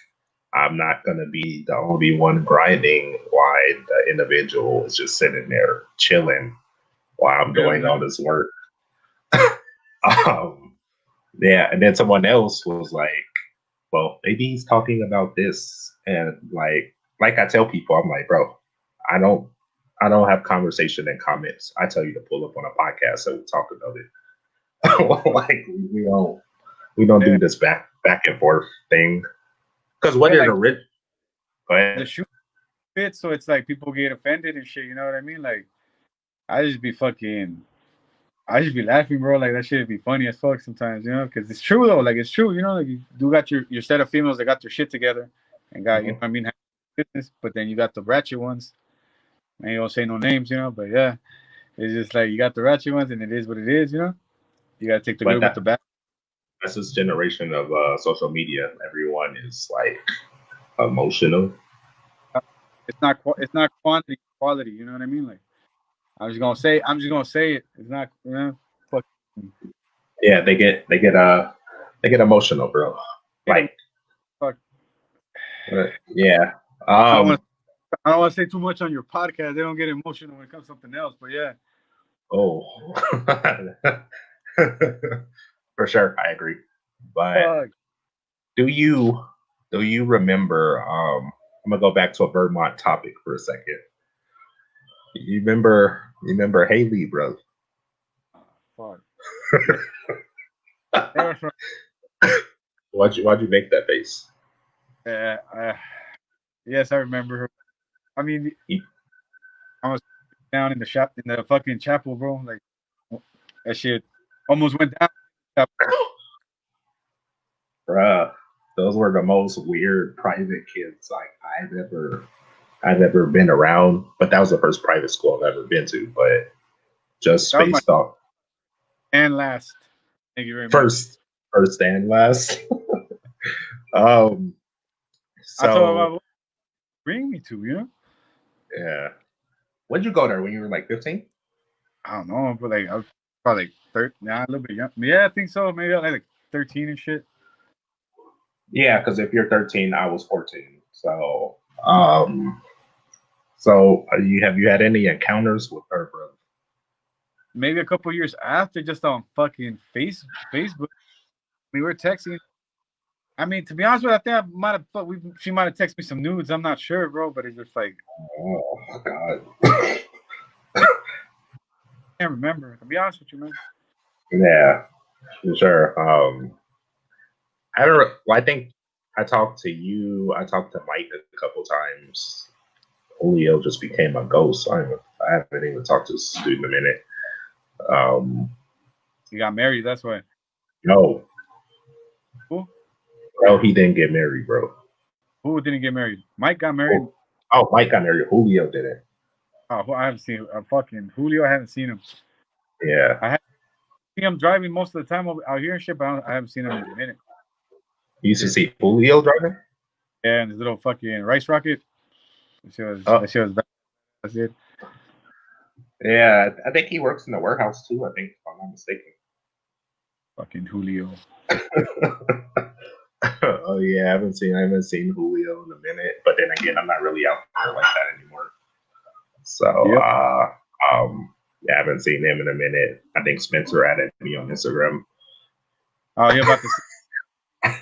I'm not gonna be the only one grinding while the individual is just sitting there chilling while I'm Yeah, doing all this work." um, yeah, and then someone else was like, "Well, maybe he's talking about this," and like I tell people, I'm like, "Bro, I don't I don't have conversation and comments. I tell you to pull up on a podcast and we talk about it. But Like we don't yeah, do this back and forth thing. Because what yeah, did the like rich? Go the ahead. shoe fits, so it's like people get offended and shit. You know what I mean? Like I just be fucking. I just be laughing, bro. Like that shit be funny as fuck sometimes, you know, because it's true though. Like it's true, you know. Like you do got your set of females that got their shit together and got, you know, Mhm. what I mean, have business. But then you got the ratchet ones, and you don't say no names, you know. But yeah, it's just like you got the ratchet ones, and it is what it is, you know. You gotta take the But good with the bad. that's this generation of social media. Everyone is like emotional. It's not quantity, quality. You know what I mean? Like I'm just gonna say it. It's not, you know, fuck. Yeah, they get emotional, bro. Get 'em, Like fuck. yeah. I don't want Um. I don't want to say too much on your podcast. They don't get emotional when it comes to something else. But yeah, Oh. For sure, I agree. But fuck. do you do you remember? I'm gonna go back to a Vermont topic for a second. You remember Haley, bro? Fuck. Yeah, yeah, from, Why'd you make that face? uh, uh, yes, I remember her. I mean, You- I was down in the shop in the fucking chapel, bro. Like that shit almost went down. Bruh, those were the most weird private kids like I've ever been around. But that was the first private school I've ever been to. But just That was my based off and last. Thank you very much. first first and last. um. I told her So about bring me to, you know. yeah, when'd you go there? When you were like 15? I don't know, but like I was probably like 13, nah, a little bit young. Yeah, I think so. Maybe I was like 13 and shit. Yeah, because if you're 13, I was 14. So you have you had any encounters with her, bro? Maybe a couple years after, just on fucking Facebook, we were texting. I mean, to be honest with you, I think I might have thought she might have texted me some nudes. I'm not sure, bro, but it's just like Oh God. I can't remember. To be honest with you, man. Yeah, for sure. I don't. Well, I think I talked to you. I talked to Mike a couple times. Julio just became a ghost. I haven't even talked to this dude in a minute. Um, He got married. That's why. no, Who? no, he didn't get married, bro. Who didn't get married? Mike got married. Oh, oh, Mike got married. Julio didn't. Oh, I haven't seen fucking Julio. I haven't seen him. Yeah, I have seen him driving most of the time out here and shit, but I haven't seen him in a minute. you used to Shit. see Julio driving. Yeah, and his little fucking rice rocket. Oh, That shit was bad. That's it. yeah, I think he works in the warehouse too. I think, if I'm not mistaken. Fucking Julio. Oh yeah, I haven't seen Julio in a minute. But then again, I'm not really out there like that anymore. So Yep. yeah, I haven't seen him in a minute. I think Spencer added me on Instagram. Oh, you're about to see.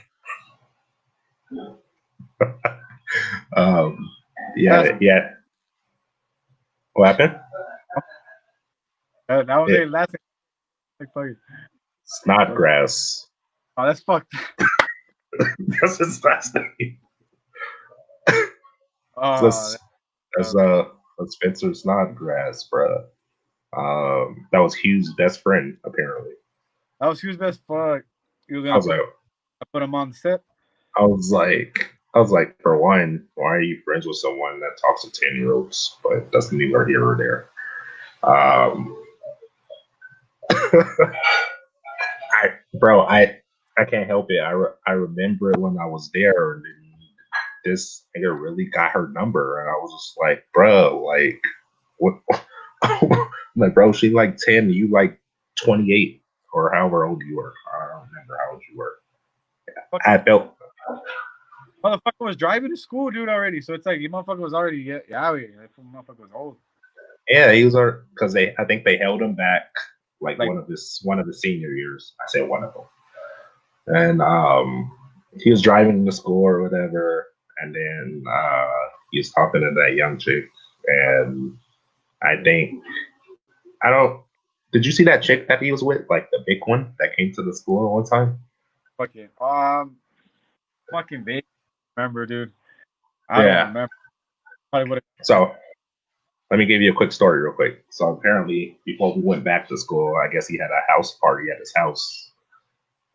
um Last, yeah, yeah. What happened? that was It, it. Last. Like, fucking, Snodgrass. oh, that's fucked. That's his last name. So Oh, that's uh, that's Spencer Snodgrass, bro. That was Hugh's best friend, apparently. that was who's best fuck. You were I gonna was like, put him on the set. I was like, for one, why are you friends with someone that talks to 10-year-olds? But that's neither here or there. Um, I can't help it. I remember it when I was there, and this nigga really got her number, and I was just like, bro, like, what? I'm like, bro, she like 10, you like 28, or however old you were. I don't remember how old you were. Fucking I felt, motherfucker was driving to school, dude, already. So it's like, your motherfucker was already out here. Like, motherfucker was old. yeah, he was because I think they held him back like Like, one of the senior years. I said one of them, and he was driving to school or whatever, and then he was talking to that young chick, and I think I don't. Did you see that chick that he was with, like the big one that came to the school one time? Fucking fucking vague. Remember, dude? I don't Yeah. remember. Probably would So let me give you a quick story, real quick. So apparently, before we went back to school, I guess he had a house party at his house.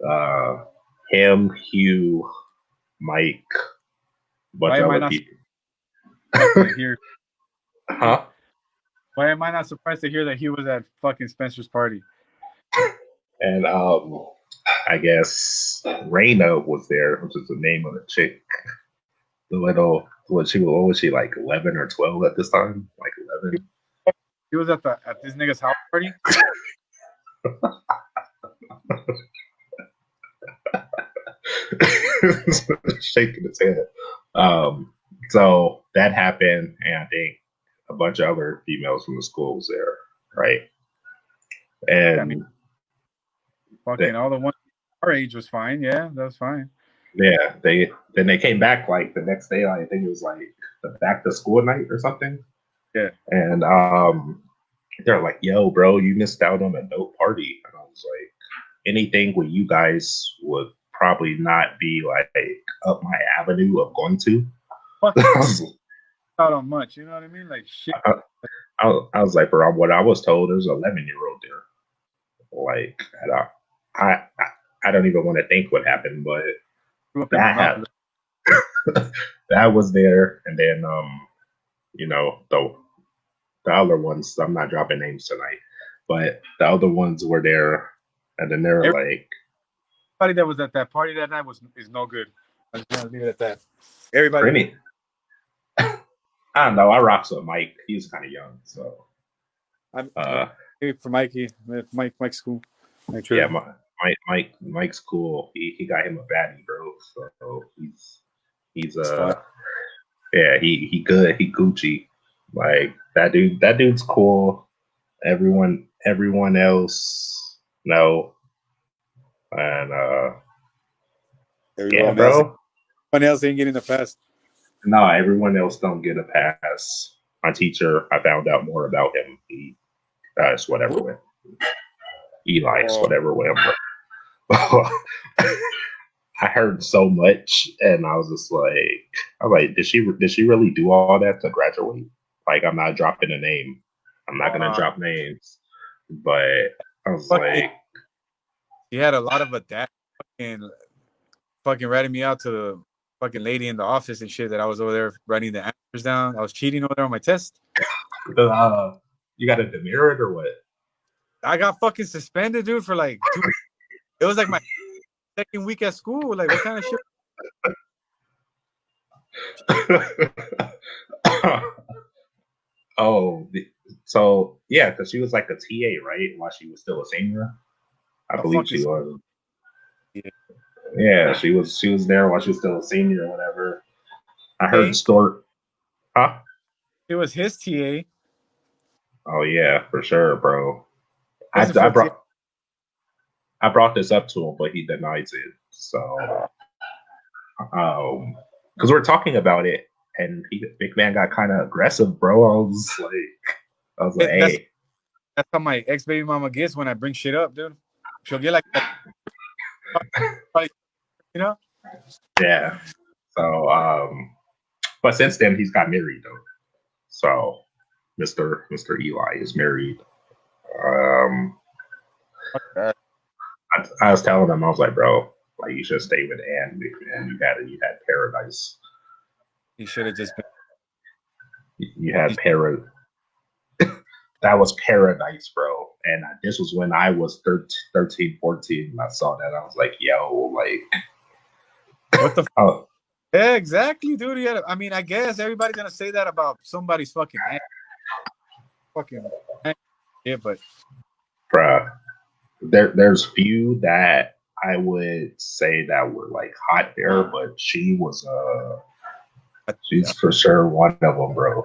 Uh, him, Hugh, Mike, a bunch why of am I other not people. surprised to hear? Huh? Why am I not surprised to hear that he was at fucking Spencer's party? And I guess Raina was there, which is the name of the chick. The little, what was she like 11 or 12 at this time? Like 11. He was at this nigga's house party. Shaking his head. So that happened, and I think a bunch of other females from the school was there, right? I mean, And fucking all the ones our age was fine. Yeah, that was fine. yeah, they came back like the next day. I think it was like the back to school night or something. Yeah. And they're like, "Yo, bro, you missed out on a dope party." And I was like, "Anything with you guys would probably not be like up my avenue of going to." Fuck I was, out on much. You know what I mean? Like shit. I was like, bro, what I was told, there's an 11-year-old there. Like, and I don't even want to think what happened, but Grew up in my that mouth. happened. That was there, and then you know, the other ones, I'm not dropping names tonight, but the other ones were there, and then they're like, Everybody that was at that party that night is no good. I'm just gonna leave it at that. Everybody. Pretty. I don't know. I rocks with Mike. He's kind of young, so. I'm for Mikey. Mike's cool. Yeah, Mike's cool. He got him a baddie, bro. So he's yeah, he good. He Gucci. Like that dude's cool. Everyone else, no. And yeah, bro. Everyone else ain't getting the pass. No, everyone else don't get a pass. My teacher, I found out more about him. He it's whatever with Eli's whatever with him. I heard so much, and I was just like, I was like, did she really do all that to graduate? Like, I'm not dropping a name. I'm not gonna drop names, but I was like, he had a lot of adapt fucking ratting me out to the fucking lady in the office and shit that I was over there writing the answers down. I was cheating over there on my test. you got a demerit or what? I got fucking suspended, dude, for like 2 weeks. It was like my second week at school. Like, what kind of shit? Oh, so yeah, because she was like a TA, right? While she was still a senior, I believe she was. Yeah, she was there while she was still a senior or whatever. I heard the story. Huh? It was his TA. Oh yeah, for sure, bro. I brought this up to him, but he denies it. So, because we're talking about it, and big man got kind of aggressive, bro. I was like, hey, that's how my ex baby mama gets when I bring shit up, dude. She'll get like, you know. Yeah. So, but since then he's got married though. So, Mr. Eli is married. I was telling him, I was like, bro, like you should stay with Ann. You had paradise. He should have just been. You had paradise. That was paradise, bro. And this was when I was 13, 14. And I saw that. I was like, yo, like. What the Yeah, exactly, dude. Yeah, I mean, I guess everybody's going to say that about somebody's fucking aunt. Yeah, but. Bruh, there's few that I would say that were like hot there, but she was she's for sure one of them, bro.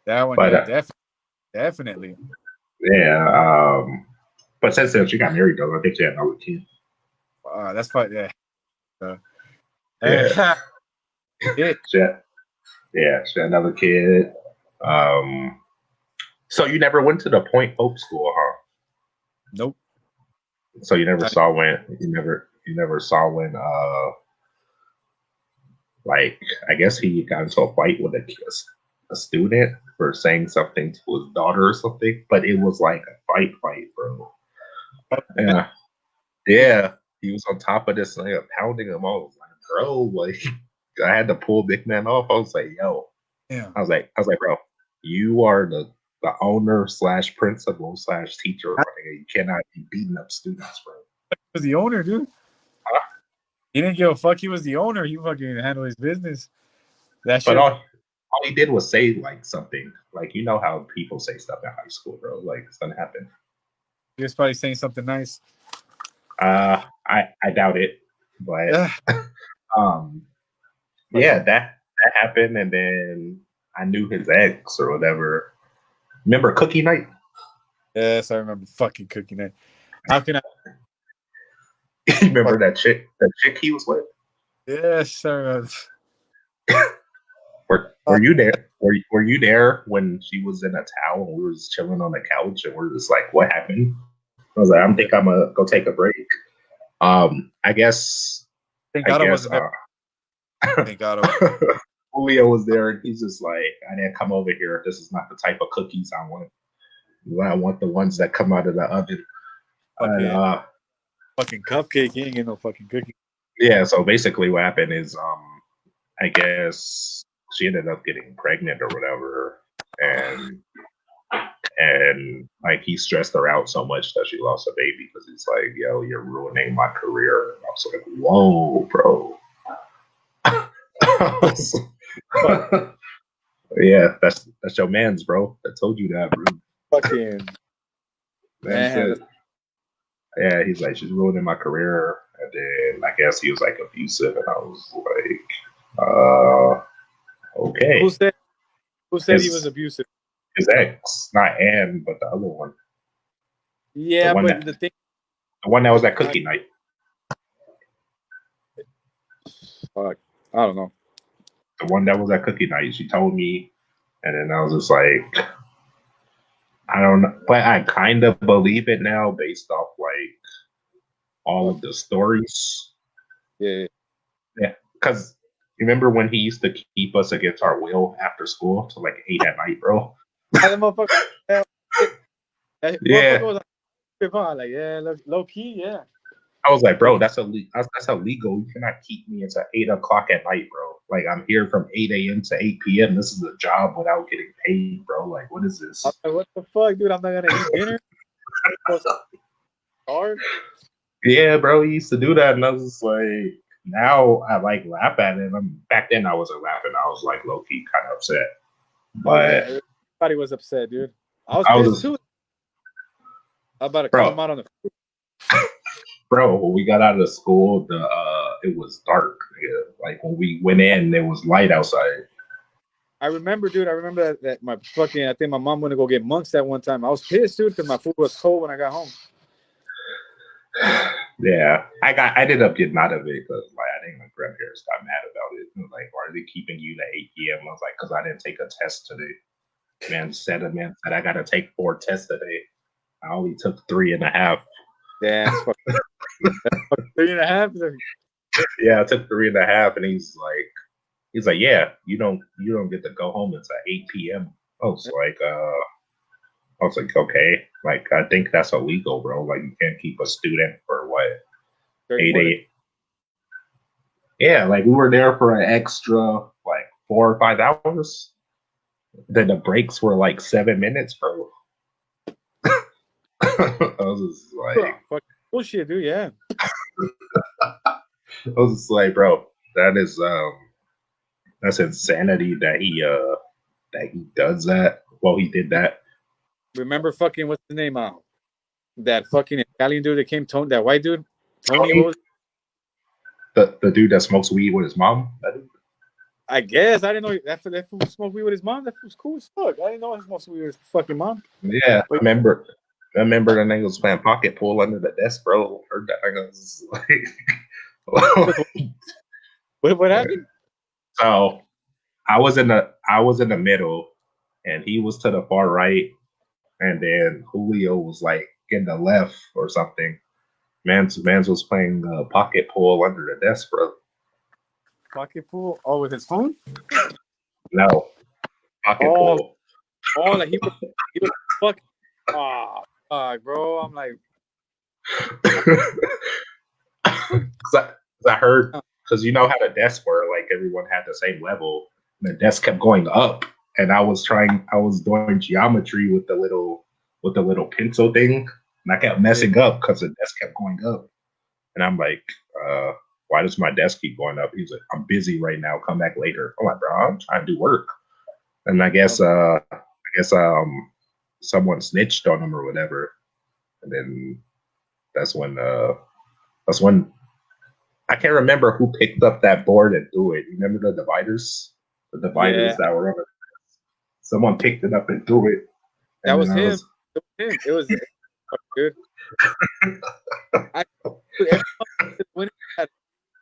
That one, but, yeah, definitely. Yeah, but since then she got married though. I think she had another kid. That's fine. Yeah. Yeah. She had another kid. So you never went to the Point Hope School, huh? Nope. So you never saw when you never saw when like I guess he got into a fight with a student for saying something to his daughter or something, but it was like a fight, bro. Yeah, yeah. He was on top of this thing, pounding him. I was like, bro, like I had to pull Big Man off. I was like, yo, Yeah. I was like, bro, you are the owner slash principal slash teacher. You cannot be beating up students, bro. He was the owner, dude. Huh? He didn't give a fuck. He was the owner. He fucking handled his business. That But shit. all he did was say like something. Like you know how people say stuff in high school, bro. Like it's gonna happen. He was probably saying something nice. I doubt it, but um, yeah, that happened, and then I knew his ex or whatever. Remember Cookie Night? Yes, I remember fucking cooking that. How can I? Remember that chick he was with? Yes, I remember. Were you there? Were you there when she was in a towel and we were just chilling on the couch and we're just like, what happened? I was like, I think I'm gonna go take a break. I guess Thank I God I guess wasn't there. Thank God I was. Julio was there and he's just like, I didn't come over here. This is not the type of cookies I want. I want the ones that come out of the oven. And Fucking cupcake. He ain't getting no fucking cookie. yeah, so basically what happened is I guess she ended up getting pregnant or whatever. And like he stressed her out so much that she lost a baby because he's like, yo, you're ruining my career. And I was like, whoa, bro. Yeah, that's your man's, bro. I told you that, bro. Fucking Man man. said, yeah, he's like, she's ruining my career. And then I guess he was like abusive, and I was like, okay. Who said he was abusive? His ex, not Anne, but the other one. Yeah, but the one that was at cookie night. Fuck, I don't know. The one that was at cookie night. She told me, and then I was just like, I don't know, but I kind of believe it now based off like all of the stories. Yeah. Because remember when he used to keep us against our will after school till like 8 at night, bro? That motherfucker. That Yeah. motherfucker was like, yeah, low key, yeah. I was like, bro, that's illegal. You cannot keep me until 8 o'clock at night, bro. Like I'm here from 8 a.m. to 8 p.m. This is a job without getting paid, bro. Like, what is this? I'm like, what the fuck, dude? I'm not gonna eat dinner. Hard. Yeah, bro, he used to do that, and I was just like, now I like laugh at it. Back then I wasn't laughing. I was like low key kind of upset. But everybody was upset, dude. I was pissed too. I was about to call him out on the food. Bro, when we got out of the school, it was dark. Yeah. Like when we went in, there was light outside. I remember, dude. I remember that my fucking. I think my mom went to go get monks that one time. I was pissed, dude, because my food was cold when I got home. Yeah, I ended up getting out of it because like I think my grandparents got mad about it. Like, why are they keeping you to 8 p.m.? I was like, because I didn't take a test today. Man said I got to take 4 tests today. I only took 3.5. Yeah, that's 3.5. Yeah, I took 3.5, and he's like, yeah, you don't get to go home until 8 p.m. I was like, okay, like I think that's illegal, bro. Like you can't keep a student for what 8. Yeah, like we were there for an extra like 4 or 5 hours. Then the breaks were like 7 minutes, bro. I was just like, bullshit, dude. Yeah. I was just like, bro, that's insanity that he does that. Well, he did that. Remember fucking what's the name out? That fucking Italian dude that came, Tony, that white dude, Tony. What was the dude that smokes weed with his mom? I guess I didn't know that fool smoked weed with his mom. That was cool as fuck. I didn't know he smoked weed with his fucking mom. Yeah, I remember the nigga was playing pocket pool under the desk, bro. Heard that I was like, what happened? So I was in the middle, and he was to the far right, and then Julio was like in the left or something. Mans was playing pocket pool under the desk, bro. Pocket pool? Oh, with his phone? No, pocket Oh, pool. like he was fucking. Oh, fuck, bro. I'm like, Cause I heard, because you know how the desks were, like everyone had the same level, and the desk kept going up, and I was doing geometry with the little pencil thing, and I kept yeah, messing up because the desk kept going up, and I'm like, why does my desk keep going up? He's like, I'm busy right now. Come back later. I'm like, bro, I'm trying to do work, and I guess someone snitched on him or whatever, and then that's when uh that's when I can't remember who picked up that board and threw it. You remember the dividers? The yeah, dividers that were on it. Someone picked it up and threw it. that And then was I him. was, It was him. It was dude. I dude, every time when he had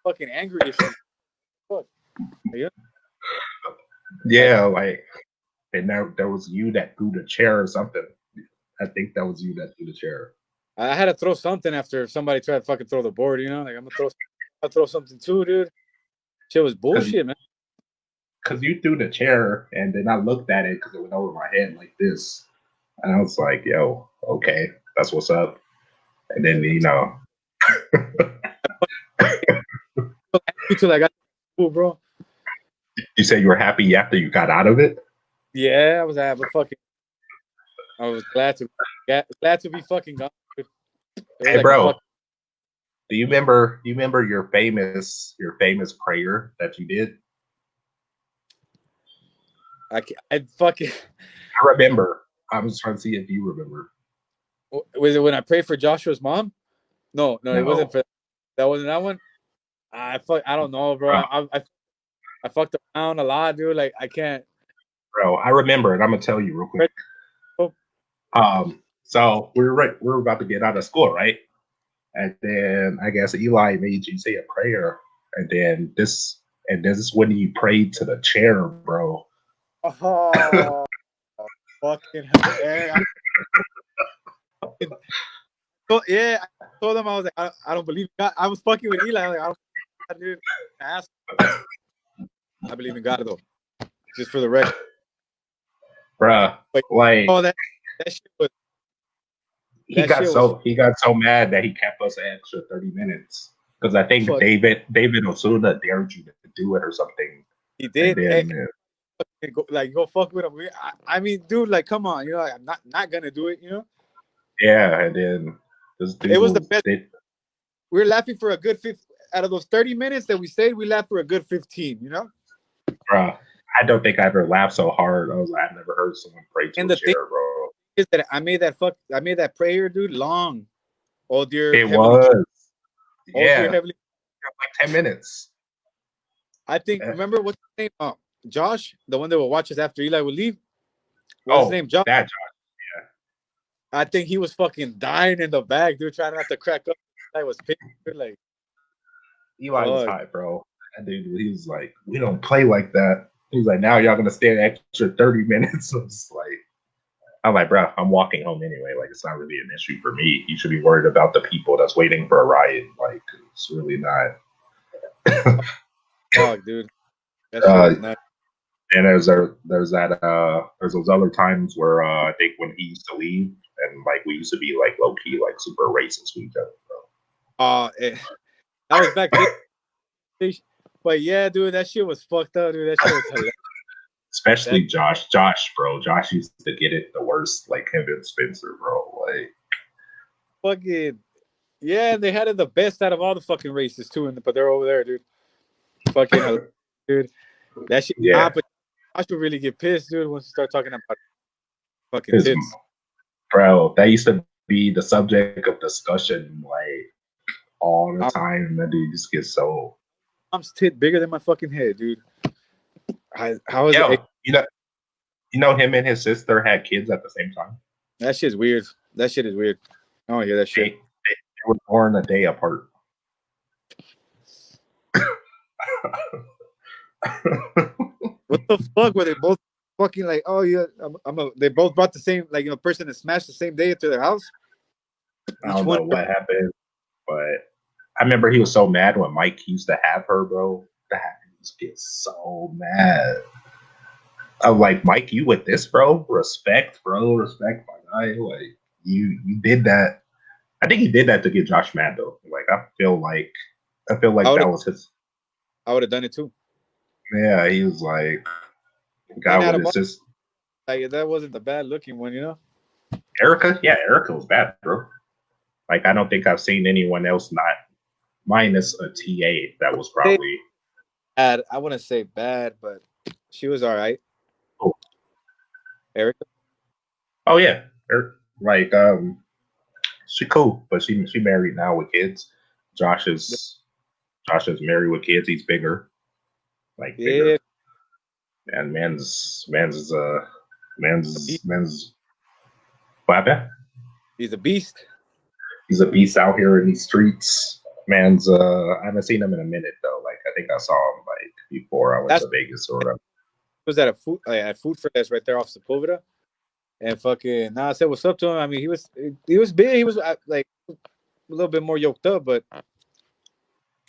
fucking angry as shit. Fuck. Yeah. Like yeah, like, and there was you that threw the chair or something. I think that was you that threw the chair. I had to throw something after somebody tried to fucking throw the board. You know, like I'll throw something too, dude. Shit was bullshit, man. Because you threw the chair, and then I looked at it because it went over my head like this. And I was like, yo, okay, that's what's up. And then, you know, Until I got cool, bro. you said you were happy after you got out of it. Yeah, I was glad to be fucking gone. Dude. It was Hey, like a bro, fuck. do you remember your famous prayer that you did? I fucking I remember. I was trying to see if you remember. was it when I prayed for Joshua's mom? No, it wasn't No, for that. Wasn't that one? I don't know, bro. bro, I fucked around a lot, dude. Like I can't. bro, I remember it. I'm gonna tell you real quick. So we were about to get out of school, right? And then I guess Eli made you say a prayer, and then this is when you prayed to the chair, bro. Oh, fucking hell. Yeah, I told them I was like, I don't believe God. I was fucking with Eli. I was like, I don't believe God, dude. I believe in God though, just for the record. Bruh, But like oh, that shit was that shit was he got so mad that he kept us an extra 30 minutes because I think fuck. David Osuna dared you to do it or something, He and did. then Go fuck with him. I mean, dude, like, come on, you know, like, I'm not gonna do it. You know, yeah, and then this it dude was the was best. We were laughing for a good 50 out of those 30 minutes that we stayed. We laughed for a good 15. You know, bruh. I don't think I ever laughed so hard. I was like, I've never heard someone pray to and a the thing chair, bro. is that I made that prayer, dude, long. Oh dear It heavenly, was, oh dear yeah, heavenly. like 10 minutes. I think Eh, remember what's his name? Josh, the one that will watch us after Eli would leave. What's his Oh, name? Josh. that John. I think he was fucking dying in the back, dude, trying not to crack up. I was pissed, like, Eli was fuck. hot, bro. That dude, he was like, we don't play like that. He's like, now y'all gonna stay an extra 30 minutes. I was like, I'm like, bro, I'm walking home anyway. Like, it's not really an issue for me. You should be worried about the people that's waiting for a ride. Like, it's really not. Fuck, dude. That shit uh, was nuts. and there's those other times where I think when he used to leave and like we used to be like low key like super racist with each other, That was back then. But yeah, dude, that shit was fucked up, dude. That shit was hilarious. especially Josh, bro. Josh used to get it the worst, like him and Spencer, bro. Like, Fucking yeah, they had it the best out of all the fucking races too, but they're over there, dude. Fucking hilarious, dude. That shit. yeah, But I should really get pissed, dude, once you start talking about fucking his tits. bro, that used to be the subject of discussion like all the My time. And that dude just gets so mom's tit bigger than my fucking head, dude. How is it? yo, you know him and his sister had kids at the same time. That shit's weird. That shit is weird. I don't hear that shit. They were born a day apart. What the fuck were they both? fucking like, oh yeah, they both brought the same like person that smashed the same day into their house. I Each don't one. know what happened, but I remember he was so mad when Mike used to have her, bro. That he used to get so mad. I'm like, Mike, you with this, bro? Respect, bro. Respect, my guy. Like, you did that. I think he did that to get Josh mad, though. Like, I feel like that was his. I would have done it too. Yeah, he was like, And God, out what of is all, this? like that wasn't the bad looking one, you know. Erica? Yeah, Erica was bad, bro. Like, I don't think I've seen anyone else not minus a TA that was probably. Bad. I wouldn't say bad, but she was all right. Oh, Erica. oh yeah, like she cool, but she married now with kids. Josh is Josh is married with kids. He's bigger, like Yeah, bigger. And man's what happened? he's a beast. He's a beast out here in these streets. Man's I haven't seen him in a minute though. Like I think I saw him like before I went That's to Vegas or whatever. was at a food at Food Fest right there off Sepulveda, and fucking. Nah, I said what's up to him. I mean, he was big. He was like a little bit more yoked up, but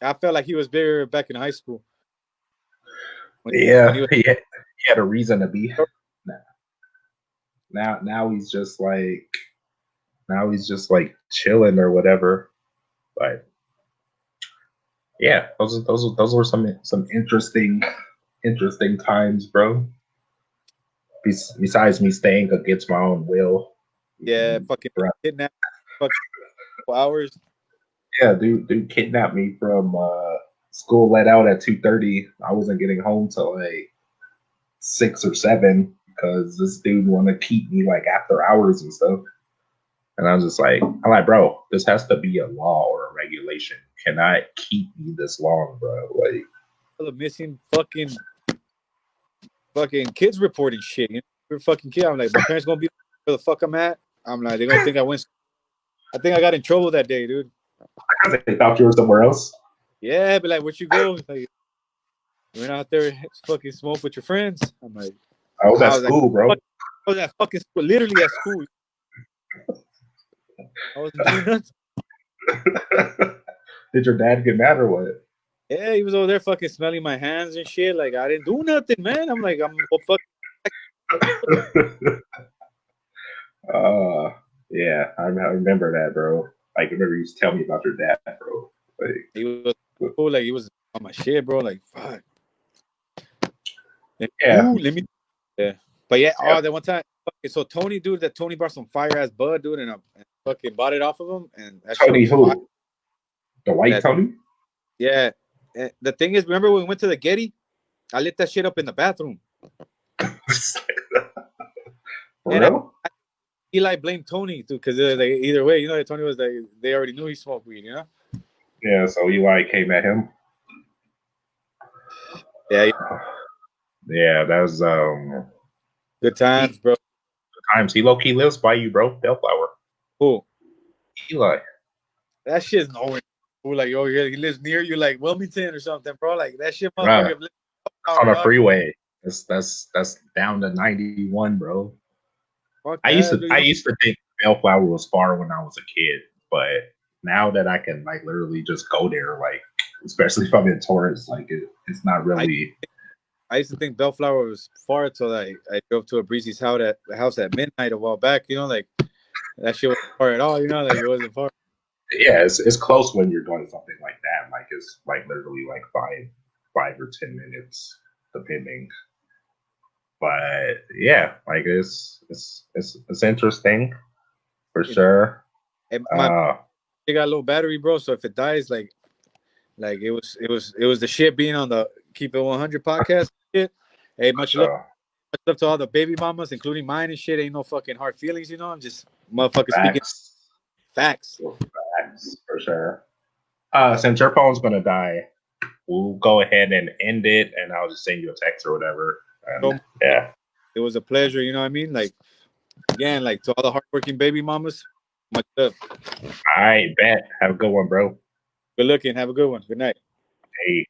I felt like he was bigger back in high school. When Yeah, he was. he had a reason to be. Now he's just like chilling or whatever. But yeah, those were some interesting times, bro. Besides me staying against my own will. Yeah, fucking kidnapped. Fucking 4 hours. Yeah, dude kidnapped me from school. Let out at 2:30. I wasn't getting home till like 6 or 7 because this dude wanted to keep me like after hours and stuff. And I was just like, I'm like, bro, this has to be a law or a regulation. Cannot keep me this long, bro. Like, The missing fucking kids reporting shit. You know, you're a fucking kid. I'm like, my parents gonna be where the fuck I'm at. I'm like, they're gonna think I went. I think I got in trouble that day, dude. they thought you were somewhere else. Yeah, but like, where'd you go? Like, you went out there fucking smoke with your friends. I'm like, I was at I was like, school, bro. I was at fucking school, literally at school. I wasn't doing nothing. Did your dad get mad or what? Yeah, he was over there fucking smelling my hands and shit. Like, I didn't do nothing, man. I'm like, I'm fucking. Yeah, I remember that, bro. Like, I remember you used to tell me about your dad, bro. Like, He was cool. Like, he was on my shit, bro. Like, fuck. yeah. Ooh, let me. Yeah. But yeah, oh, that one time. Okay, so Tony, dude, that Tony brought some fire ass bud, dude, and I fucking bought it off of him, and that Tony shit was fire. who? The white Tony? Yeah. And the thing is, remember when we went to the Getty? I lit that shit up in the bathroom. For and real? Eli blamed Tony, dude, because like, either way, you know, Tony was like, they already knew he smoked weed, you know? Yeah, so Eli came at him. Yeah. Yeah, that was good times, bro. times. He low key lives by you, bro. Bellflower. Cool. Eli. That shit's nowhere. Cool. Like, oh yeah, he lives near you, like Wilmington or something, bro. Like that shit, motherfucker. It's on a freeway. That's down to 91, bro. Fuck I that, used to think Bellflower was far when I was a kid, but now that I can like literally just go there, like especially if I'm in Torrance, like it's not really. I used to think Bellflower was far until I drove to a Breezy's house at midnight a while back. You know, like that shit wasn't far at all. You know, like it wasn't far. Yeah, it's close when you're doing something like that. Like it's like literally like 5 or 10 minutes, depending. But yeah, like it's interesting for sure. And it got a low battery, bro. So if it dies, like it was the shit being on the Keep It 100 podcast. Shit. Hey, much love to all the baby mamas, including mine and shit. Ain't no fucking hard feelings, you know. I'm just motherfuckers speaking facts. Facts for sure. Since your phone's gonna die, we'll go ahead and end it, and I'll just send you a text or whatever. And, yeah, it was a pleasure. You know what I mean? Like again, like to all the hardworking baby mamas, much love. All right, bet. Have a good one, bro. Good looking. Have a good one. Good night. Hey.